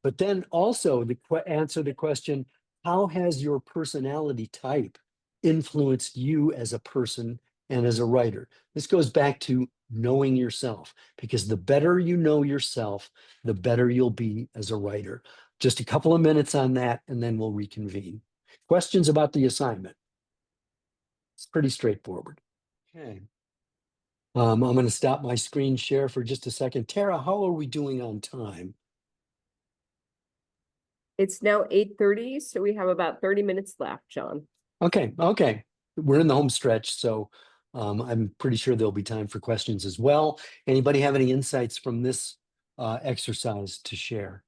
But then also answer the question, how has your personality type influenced you as a person and as a writer? This goes back to knowing yourself, because the better you know yourself, the better you'll be as a writer. Just a couple of minutes on that, and then we'll reconvene. Questions about the assignment? It's pretty straightforward. Okay. I'm going to stop my screen share for just a second. Tara, how are we doing on time? It's now 8:30, so we have about 30 minutes left, John. Okay. We're in the home stretch, so I'm pretty sure there'll be time for questions as well. Anybody have any insights from this exercise to share?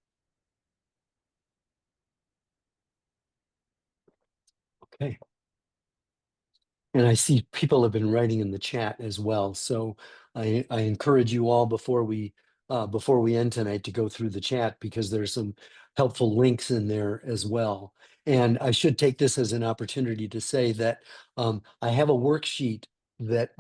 Okay. And I see people have been writing in the chat as well. So I encourage you all before we end tonight to go through the chat, because there's some helpful links in there as well. And I should take this as an opportunity to say that I have a worksheet that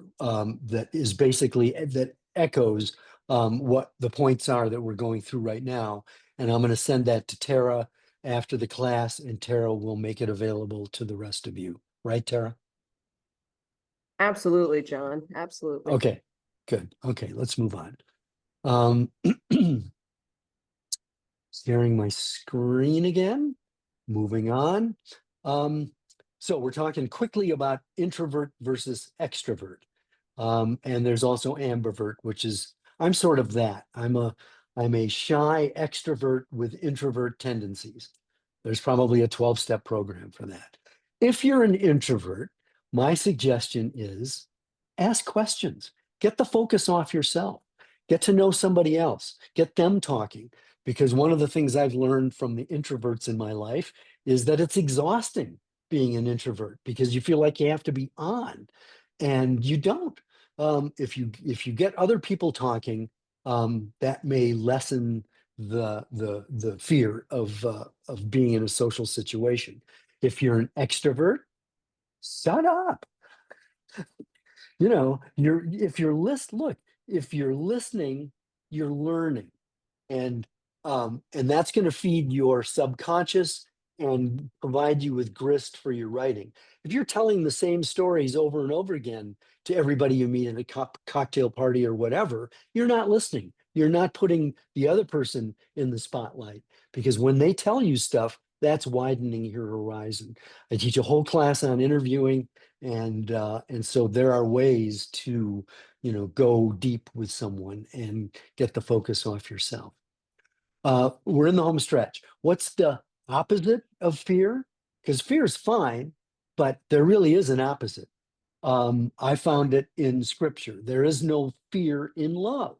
is basically that echoes what the points are that we're going through right now. And I'm going to send that to Tara after the class, and Tara will make it available to the rest of you. Right, Tara? Absolutely, John. Absolutely. Okay, good. Okay, let's move on. Sharing my screen again, moving on. So we're talking quickly about introvert versus extrovert. And there's also ambivert, which is, I'm sort of that. I'm I'm a shy extrovert with introvert tendencies. There's probably a 12-step program for that. If you're an introvert, my suggestion is ask questions. Get the focus off yourself. Get to know somebody else. Get them talking. Because one of the things I've learned from the introverts in my life is that it's exhausting being an introvert because you feel like you have to be on, and you don't. If you get other people talking, that may lessen the fear of being in a social situation. If you're an extrovert, shut up. You know, if you're listening, you're learning. And that's going to feed your subconscious and provide you with grist for your writing. If you're telling the same stories over and over again to everybody you meet at a cocktail party or whatever, you're not listening. You're not putting the other person in the spotlight, because when they tell you stuff, that's widening your horizon. I teach a whole class on interviewing, and so there are ways to, go deep with someone and get the focus off yourself. We're in the home stretch. What's the opposite of fear? Because fear is fine, but there really is an opposite. I found it in scripture. There is no fear in love,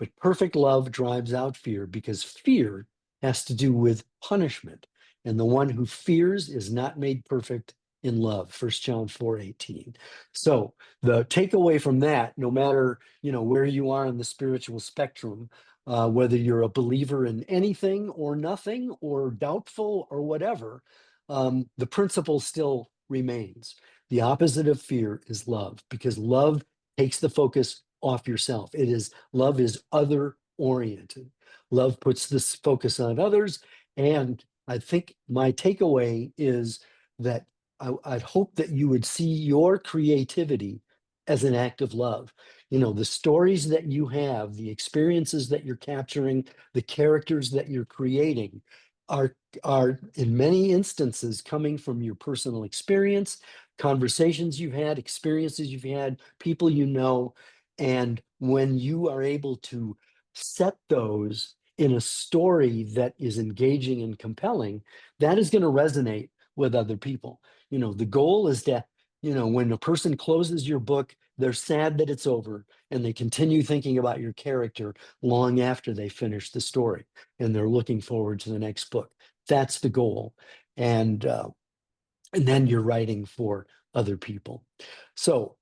but perfect love drives out fear, because fear has to do with punishment. And the one who fears is not made perfect in love. 1 John 4:18. So the takeaway from that, no matter where you are in the spiritual spectrum, whether you're a believer in anything or nothing or doubtful or whatever, the principle still remains. The opposite of fear is love, because love takes the focus off yourself. Love is other oriented. Love puts this focus on others. And I think my takeaway is that I'd hope that you would see your creativity as an act of love. The stories that you have, the experiences that you're capturing, the characters that you're creating are in many instances coming from your personal experience, conversations you've had, experiences you've had, people you know. And when you are able to set those in a story that is engaging and compelling, that is going to resonate with other people. The goal is that, when a person closes your book, they're sad that it's over, and they continue thinking about your character long after they finish the story, and they're looking forward to the next book. That's the goal. And then you're writing for other people. So,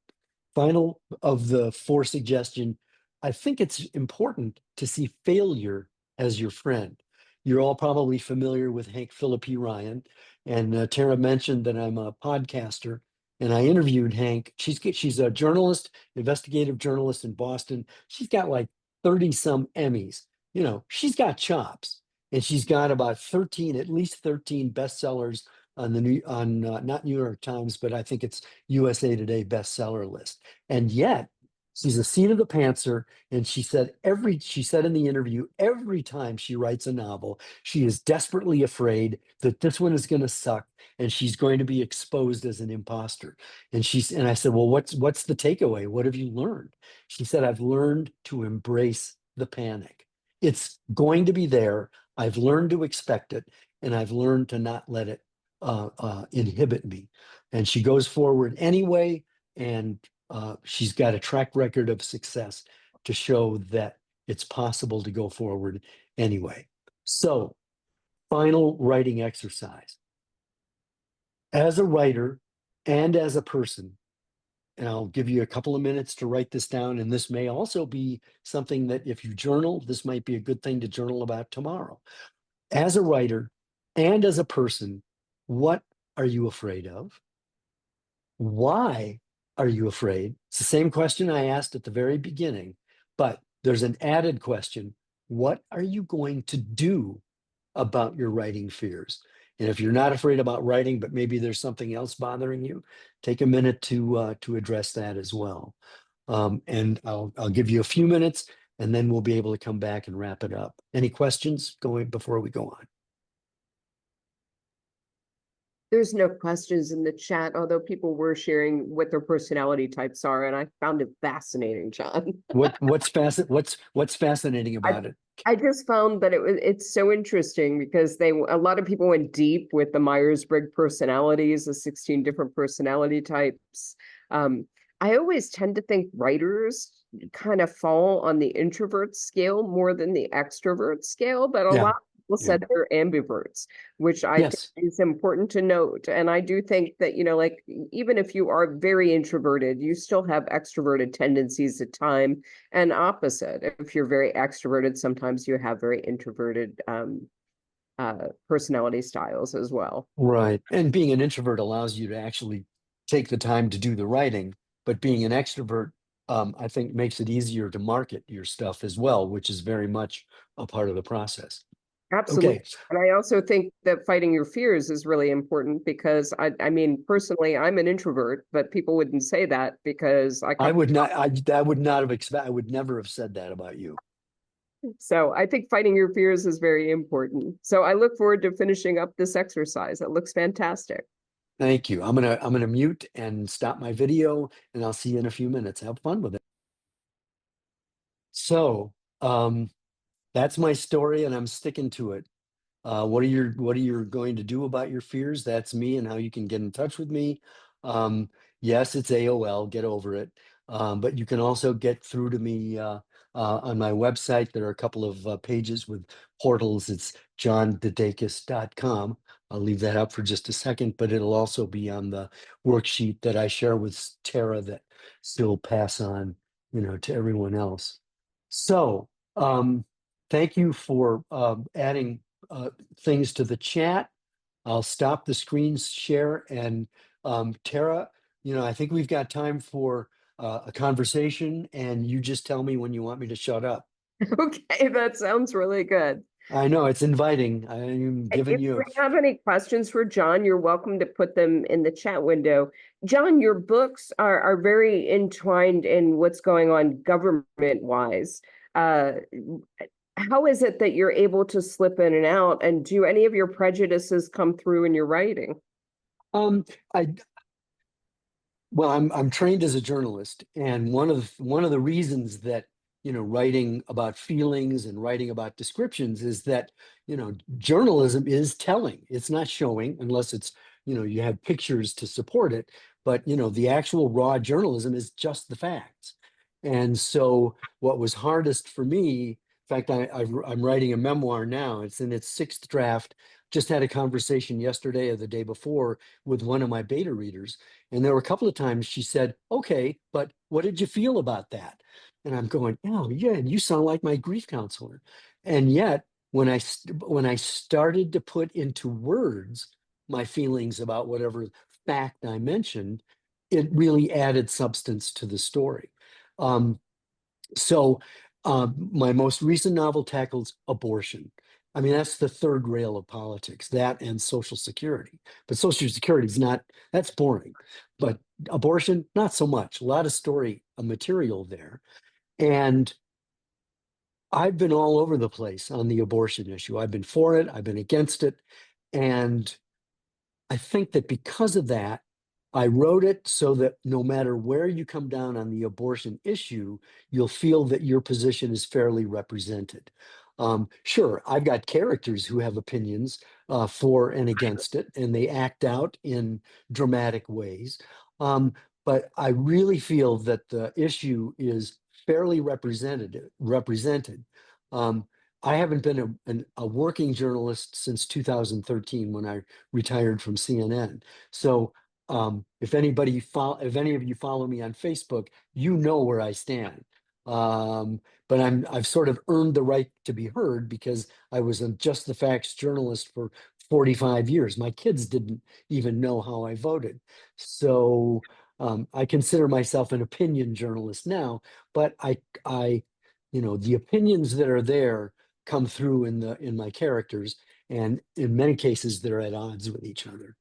final of the 4 suggestion, I think it's important to see failure as your friend. You're all probably familiar with Hank Phillip Ryan, and Tara mentioned that I'm a podcaster, and I interviewed Hank. She's a journalist, investigative journalist in Boston. She's got like 30 some Emmys. She's got chops, and she's got about at least 13 bestsellers on not New York Times, but I think it's USA Today bestseller list. And yet she's a seat of the pantser. And she said in the interview, every time she writes a novel, she is desperately afraid that this one is going to suck and she's going to be exposed as an imposter. And I said, well, what's the takeaway? What have you learned? She said, I've learned to embrace the panic. It's going to be there. I've learned to expect it, and I've learned to not let it inhibit me. And she goes forward anyway, and she's got a track record of success to show that it's possible to go forward anyway. So, final writing exercise. As a writer and as a person, and I'll give you a couple of minutes to write this down, and this may also be something that if you journal, this might be a good thing to journal about tomorrow. As a writer and as a person, what are you afraid of? Why are you afraid? It's the same question I asked at the very beginning, but there's an added question. What are you going to do about your writing fears? And if you're not afraid about writing, but maybe there's something else bothering you, take a minute to address that as well. And I'll give you a few minutes, and then we'll be able to come back and wrap it up. Any questions before we go on? There's no questions in the chat, although people were sharing what their personality types are, and I found it fascinating, John. What's fascinating about it? I just found that it's so interesting because a lot of people went deep with the Myers-Briggs personalities, the 16 different personality types. I always tend to think writers kind of fall on the introvert scale more than the extrovert scale, but a Yeah. lot of people Yeah. said they're ambiverts, which I think Yes. is important to note. And I do think that, like even if you are very introverted, you still have extroverted tendencies at time, and opposite. If you're very extroverted, sometimes you have very introverted personality styles as well. Right. And being an introvert allows you to actually take the time to do the writing, but being an extrovert, I think makes it easier to market your stuff as well, which is very much a part of the process. Absolutely. Okay. And I also think that fighting your fears is really important because I mean, personally, I'm an introvert, but people wouldn't say that because I come. I would not have expected, I would never have said that about you. So I think fighting your fears is very important. So I look forward to finishing up this exercise. It looks fantastic. Thank you. I'm gonna mute and stop my video, and I'll see you in a few minutes. Have fun with it. So, that's my story, and I'm sticking to it. What are you going to do about your fears? That's me, and how you can get in touch with me. Yes, it's AOL, get over it. But you can also get through to me on my website. There are a couple of pages with portals. It's johndedakis.com. I'll leave that up for just a second, but it'll also be on the worksheet that I share with Tara that still pass on, to everyone else. So, thank you for adding things to the chat. I'll stop the screen share, and Tara, I think we've got time for a conversation, and you just tell me when you want me to shut up. Okay, that sounds really good. I know it's inviting. I'm giving If you. you have any questions for John, you're welcome to put them in the chat window. John, your books are very entwined in what's going on government-wise. How is it that you're able to slip in and out, and do any of your prejudices come through in your writing? Um, I Well, I'm trained as a journalist, and one of the reasons that writing about feelings and writing about descriptions is that journalism is telling. It's not showing unless it's you have pictures to support it, but the actual raw journalism is just the facts. And so, what was hardest for me, in fact, I'm writing a memoir now. It's in its sixth draft. Just had a conversation yesterday or the day before with one of my beta readers. And there were a couple of times she said, okay, but what did you feel about that? And I'm going, oh, yeah, you sound like my grief counselor. And yet, when I started to put into words my feelings about whatever fact I mentioned, it really added substance to the story. So my most recent novel tackles abortion. I mean, that's the third rail of politics, that and Social Security. But Social Security is not, that's boring. But abortion, not so much. A lot of story material there. And I've been all over the place on the abortion issue. I've been for it, I've been against it. And I think that because of that, I wrote it so that no matter where you come down on the abortion issue, you'll feel that your position is fairly represented. Sure, I've got characters who have opinions for and against it, and they act out in dramatic ways. But I really feel that the issue is fairly represented. I haven't been a working journalist since 2013 when I retired from CNN. So if any of you follow me on Facebook, you know where I stand. But I've sort of earned the right to be heard because I was a just the facts journalist for 45 years. My kids didn't even know how I voted. So I consider myself an opinion journalist now, but the opinions that are there come through in my characters, and in many cases they're at odds with each other.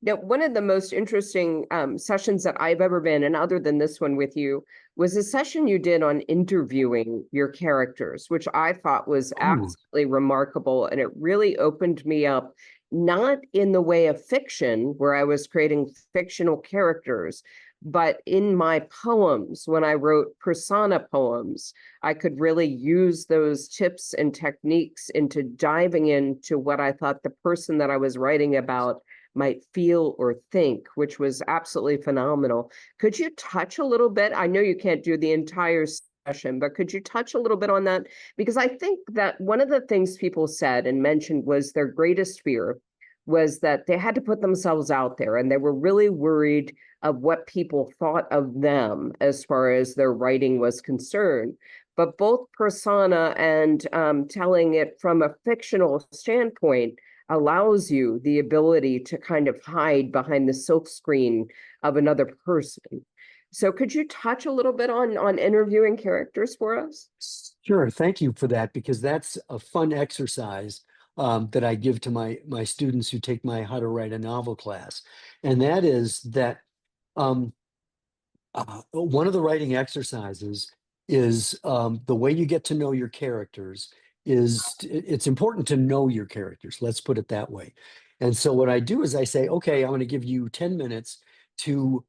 Now, one of the most interesting sessions that I've ever been, and other than this one with you, was a session you did on interviewing your characters, which I thought was Ooh. absolutely remarkable. And it really opened me up, not in the way of fiction, where I was creating fictional characters, But in my poems, when I wrote persona poems, I could really use those tips and techniques into diving into what I thought the person that I was writing about might feel or think, which was absolutely phenomenal. Could you touch a little bit? I know you can't do the entire session, but could you touch a little bit on that? Because I think that one of the things people said and mentioned was their greatest fear was that they had to put themselves out there, and they were really worried of what people thought of them as far as their writing was concerned. But both persona and telling it from a fictional standpoint allows you the ability to kind of hide behind the silkscreen of another person. So could you touch a little bit on interviewing characters for us? Sure, thank you for that, because that's a fun exercise that I give to my students who take my How to Write a Novel class. And that is that um, one of the writing exercises is the way you get to know your characters is it's important to know your characters. Let's put it that way. And so what I do is I say, okay, I'm going to give you 10 minutes to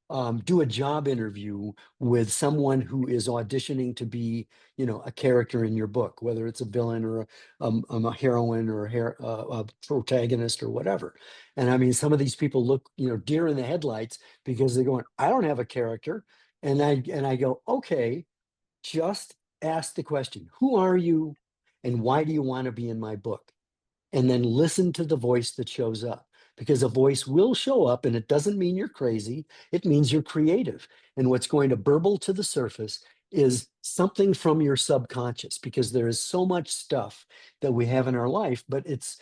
do a job interview with someone who is auditioning to be, a character in your book, whether it's a villain or a heroine or a protagonist or whatever. And I mean, some of these people look, deer in the headlights because they're going, I don't have a character. And I go, okay, just ask the question, who are you and why do you want to be in my book? And then listen to the voice that shows up, because a voice will show up, and it doesn't mean you're crazy. It means you're creative. And what's going to burble to the surface is something from your subconscious, because there is so much stuff that we have in our life, but it's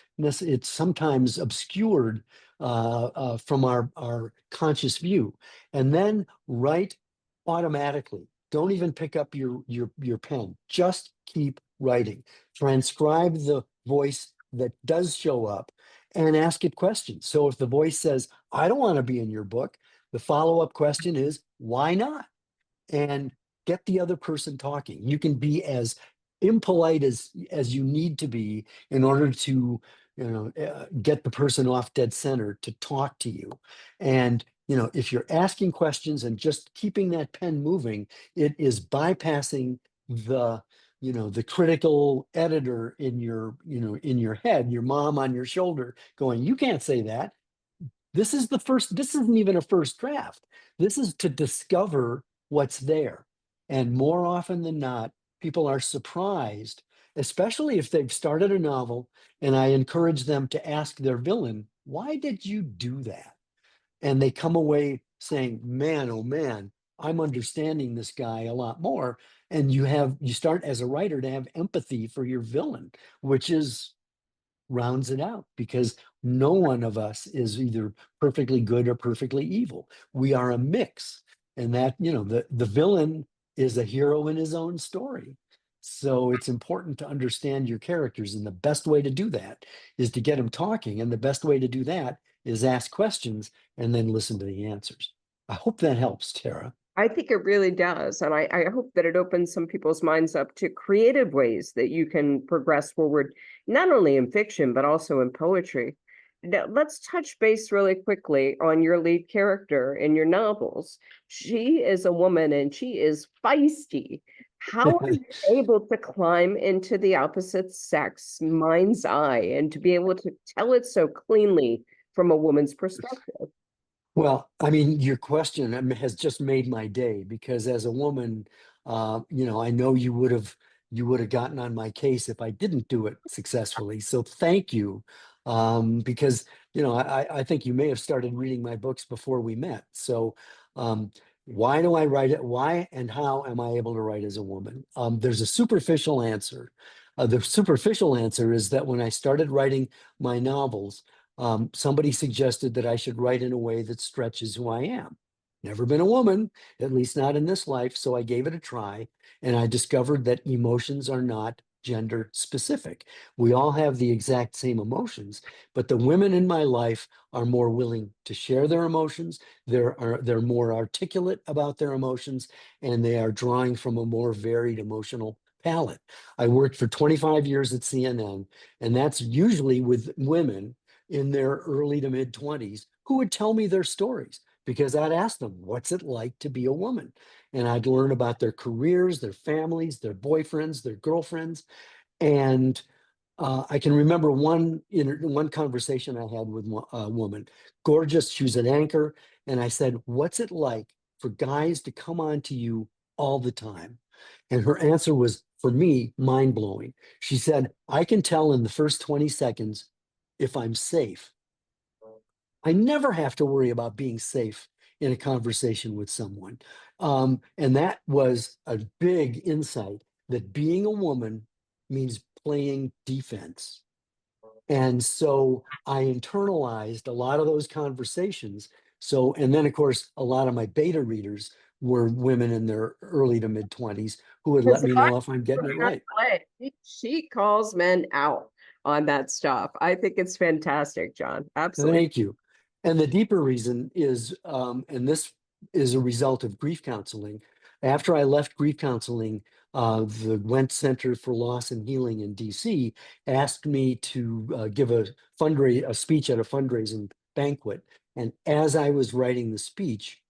sometimes obscured from our conscious view. And then write automatically. Don't even pick up your pen. Just keep writing. Transcribe the voice that does show up and ask it questions. So if the voice says, I don't want to be in your book, the follow-up question is, why not? And get the other person talking. You can be as impolite as you need to be in order to get the person off dead center to talk to you. And if you're asking questions and just keeping that pen moving, it is bypassing the critical editor in your head, your mom on your shoulder going, you can't say that. This isn't even a first draft. This is to discover what's there. And more often than not, people are surprised, especially if they've started a novel, and I encourage them to ask their villain, why did you do that? And they come away saying, man, oh man, I'm understanding this guy a lot more. And you start as a writer to have empathy for your villain, which rounds it out, because no one of us is either perfectly good or perfectly evil. We are a mix. And that, the villain is a hero in his own story. So it's important to understand your characters. And the best way to do that is to get them talking. And the best way to do that is ask questions and then listen to the answers. I hope that helps, Tara. I think it really does. And I hope that it opens some people's minds up to creative ways that you can progress forward, not only in fiction, but also in poetry. Now, let's touch base really quickly on your lead character in your novels. She is a woman and she is feisty. How are you able to climb into the opposite sex mind's eye and to be able to tell it so cleanly from a woman's perspective? Well, I mean, your question has just made my day, because as a woman, I know you would have gotten on my case if I didn't do it successfully. So thank you, because I think you may have started reading my books before we met. So why do I write it? Why and how am I able to write as a woman? There's a superficial answer. The superficial answer is that when I started writing my novels, somebody suggested that I should write in a way that stretches who I am. Never been a woman, at least not in this life. So I gave it a try, and I discovered that emotions are not gender specific. We all have the exact same emotions, but the women in my life are more willing to share their emotions. They're more articulate about their emotions, and they are drawing from a more varied emotional palette. I worked for 25 years at CNN, and that's usually with women in their early to mid 20s who would tell me their stories. because I'd ask them, what's it like to be a woman? And I'd learn about their careers, their families, their boyfriends, their girlfriends. And I can remember one conversation I had with a woman, gorgeous. She was an anchor. And I said, what's it like for guys to come on to you all the time? And her answer was, for me, mind blowing. She said, I can tell in the first 20 seconds if I'm safe. I never have to worry about being safe in a conversation with someone. And that was a big insight that being a woman means playing defense. And so I internalized a lot of those conversations. So, and then of course, a lot of my beta readers were women in their early to mid 20s who would let Because me know if I'm getting it right. she calls men out on that stuff. I think it's fantastic, John. Absolutely. Thank you. And the deeper reason is, and this is a result of grief counseling. After I left grief counseling, the Went Center for Loss and Healing in DC asked me to give a speech at a fundraising banquet. And as I was writing the speech,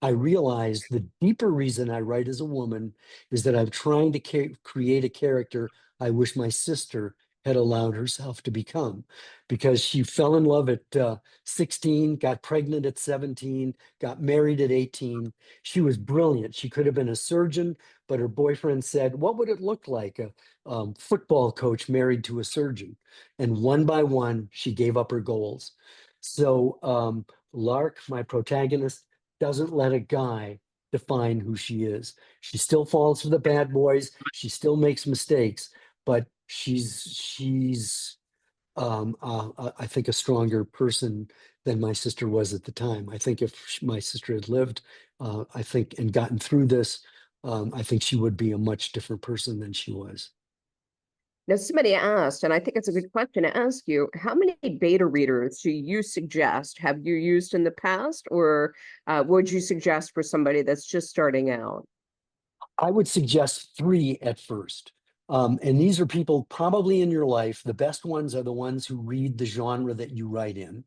I realized the deeper reason I write as a woman is that I'm trying to create a character I wish my sister had allowed herself to become, because she fell in love at 16, got pregnant at 17, got married at 18. She was brilliant. She could have been a surgeon, but her boyfriend said, what would it look like, a football coach married to a surgeon? And one by one, she gave up her goals. So Lark, my protagonist, doesn't let a guy define who she is. She still falls for the bad boys. She still makes mistakes, but she's I think a stronger person than my sister was at the time. I think if my sister had lived, I think, and gotten through this, I think she would be a much different person than she was. Now, somebody asked, and I think it's a good question to ask you, how many beta readers do you suggest have you used in the past, or would you suggest for somebody that's just starting out? I would suggest 3 at first. And these are people probably in your life. The best ones are the ones who read the genre that you write in,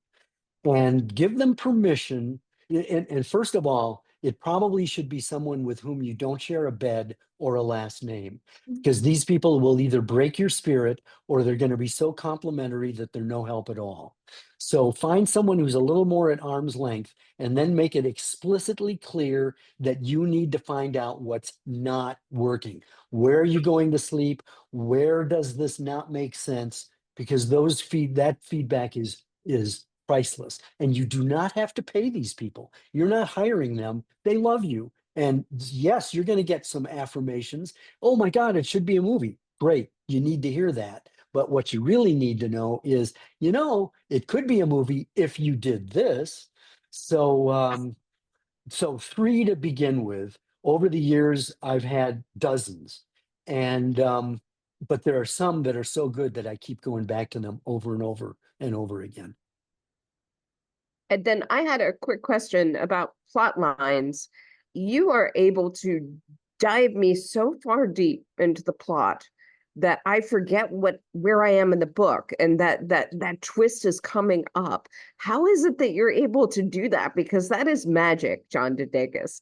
and give them permission. And first of all, it probably should be someone with whom you don't share a bed or a last name, because these people will either break your spirit or they're going to be so complimentary that they're no help at all. So find someone who's a little more at arm's length, and then make it explicitly clear that you need to find out what's not working. Where are you going to sleep? Where does this not make sense? Because that feedback is priceless. And you do not have to pay these people. You're not hiring them. They love you. And yes, you're going to get some affirmations. Oh my God, it should be a movie. Great. You need to hear that. But what you really need to know is, it could be a movie if you did this. So 3 to begin with. Over the years, I've had dozens. And but there are some that are so good that I keep going back to them over and over and over again. And then I had a quick question about plot lines. You are able to dive me so far deep into the plot that I forget where I am in the book, and that twist is coming up. How is it that you're able to do that? Because that is magic, John DeDakis.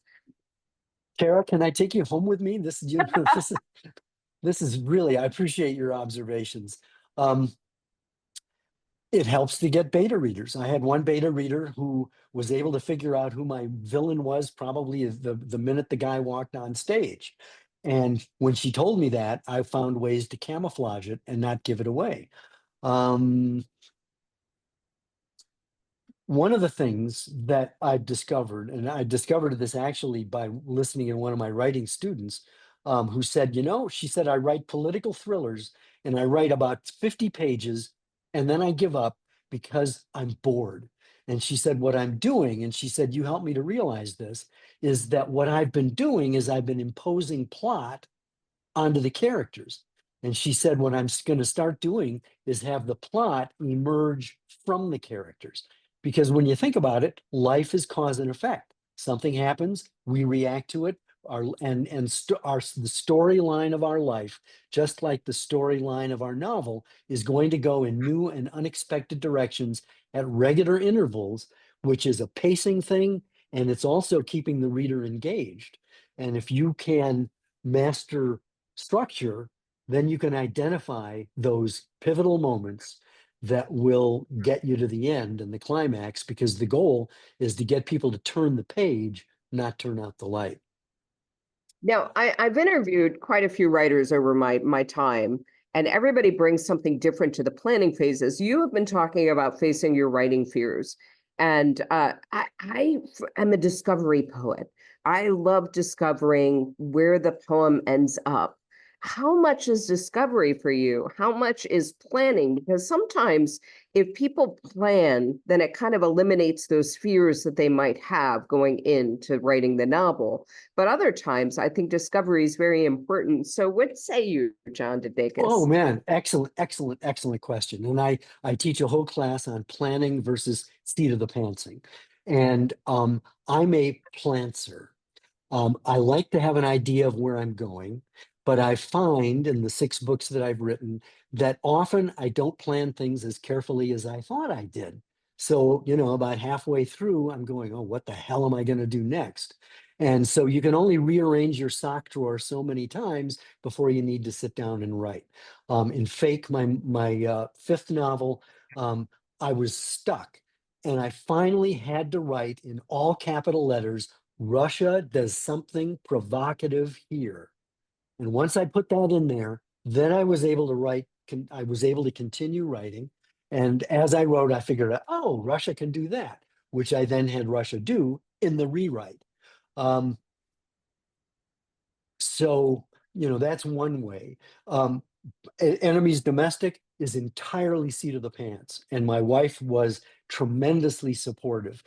Tara, can I take you home with me? This is really, I appreciate your observations. It helps to get beta readers. I had one beta reader who was able to figure out who my villain was probably the minute the guy walked on stage. And when she told me that, I found ways to camouflage it and not give it away. One of the things that I've discovered, and I discovered this actually by listening to one of my writing students, who said, she said, I write political thrillers and I write about 50 pages and then I give up because I'm bored. And she said, what I'm doing, and she said, you helped me to realize this, is that what I've been doing is I've been imposing plot onto the characters. And she said, what I'm going to start doing is have the plot emerge from the characters. Because when you think about it, life is cause and effect. Something happens, we react to it, the storyline of our life, just like the storyline of our novel, is going to go in new and unexpected directions at regular intervals, which is a pacing thing. and it's also keeping the reader engaged. And if you can master structure, then you can identify those pivotal moments that will get you to the end and the climax, because the goal is to get people to turn the page, not turn out the light. Now, I've interviewed quite a few writers over my time, and everybody brings something different to the planning phases. You have been talking about facing your writing fears, and I am a discovery poet. I love discovering where the poem ends up. How much is discovery for you? How much is planning? Because sometimes if people plan, then it kind of eliminates those fears that they might have going into writing the novel. But other times, I think discovery is very important. So what say you, John DeDakis? Oh man, excellent question. And I teach a whole class on planning versus seat of the pantsing. And I'm a plantser. I like to have an idea of where I'm going, but I find in the 6 books that I've written that often I don't plan things as carefully as I thought I did. So, about halfway through, I'm going, oh, what the hell am I going to do next? And so you can only rearrange your sock drawer so many times before you need to sit down and write. In Fake, my 5th novel, I was stuck, and I finally had to write in all capital letters, Russia does something provocative here. And once I put that in there, then I was able to write, I was able to continue writing. And as I wrote, I figured out, oh, Russia can do that, which I then had Russia do in the rewrite. So, that's one way. Enemies Domestic is entirely seat of the pants, and my wife was tremendously supportive.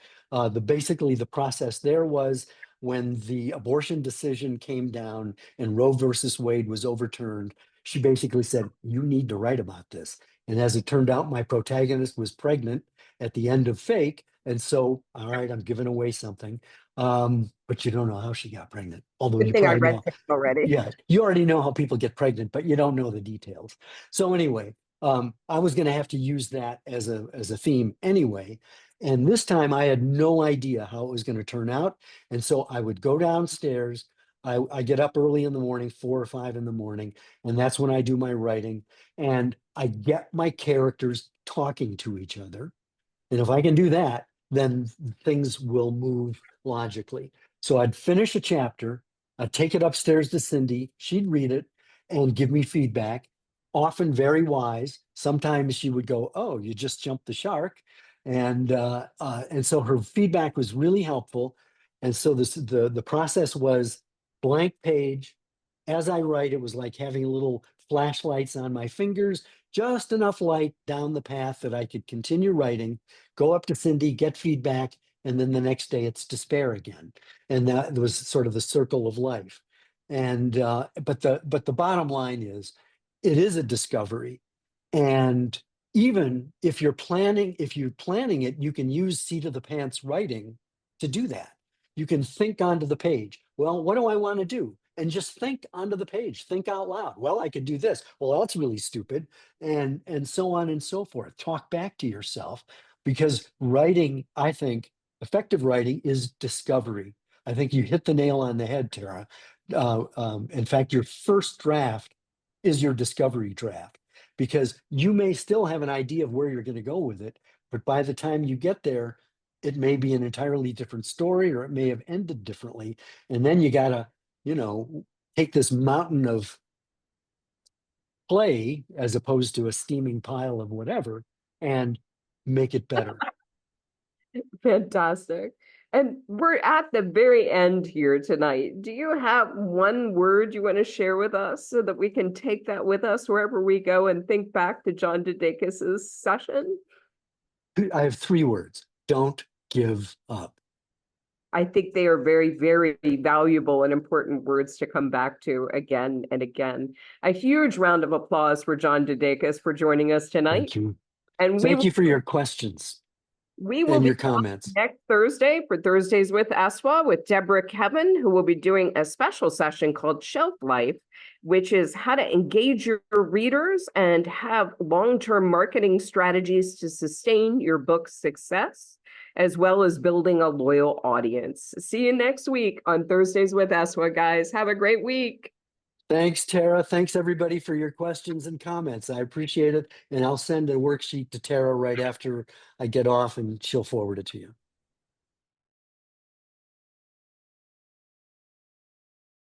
Basically the process there was, when the abortion decision came down and Roe versus Wade was overturned, she basically said, you need to write about this. And as it turned out, my protagonist was pregnant at the end of Fake, and so, all right, I'm giving away something. But you don't know how she got pregnant, although Good you thing I probably read know. it already. Yeah, you already know how people get pregnant, but you don't know the details. So anyway, I was going to have to use that as a theme anyway. And this time I had no idea how it was going to turn out. And so I would go downstairs. I get up early in the morning, 4 or 5 in the morning, and that's when I do my writing. And I get my characters talking to each other. And if I can do that, then things will move logically. So I'd finish a chapter, I'd take it upstairs to Cindy, she'd read it and give me feedback, often very wise. Sometimes she would go, oh, you just jumped the shark. And so her feedback was really helpful. And so the process was blank page. As I write, it was like having little flashlights on my fingers, just enough light down the path that I could continue writing, go up to Cindy, get feedback, and then the next day it's despair again. And that was sort of the circle of life. And but the bottom line is, it is a discovery. And even if you're planning it, you can use seat of the pants writing to do that. You can think onto the page. Well, what do I want to do? And just think onto the page, think out loud. Well, I could do this. Well, that's really stupid. And so on and so forth. Talk back to yourself, because writing, I think, effective writing is discovery. I think you hit the nail on the head, Tara. In fact, your first draft is your discovery draft, because you may still have an idea of where you're going to go with it, but by the time you get there, it may be an entirely different story, or it may have ended differently. And then you got to, take this mountain of clay, as opposed to a steaming pile of whatever, and make it better. Fantastic. And we're at the very end here tonight. Do you have one word you want to share with us so that we can take that with us wherever we go and think back to John DeDakis's session? I have 3 words. Don't give up. I think they are very, very valuable and important words to come back to again and again. A huge round of applause for John DeDakis for joining us tonight. Thank you. And Thank you for your questions we will and be your comments. next Thursday for Thursdays with ESWA with Deborah Kevin, who will be doing a special session called Shelf Life, which is how to engage your readers and have long-term marketing strategies to sustain your book's success. as well as building a loyal audience. See you next week on Thursdays with ESWA, guys. Have a great week. Thanks, Tara. Thanks, everybody, for your questions and comments. I appreciate it. And I'll send a worksheet to Tara right after I get off, and she'll forward it to you.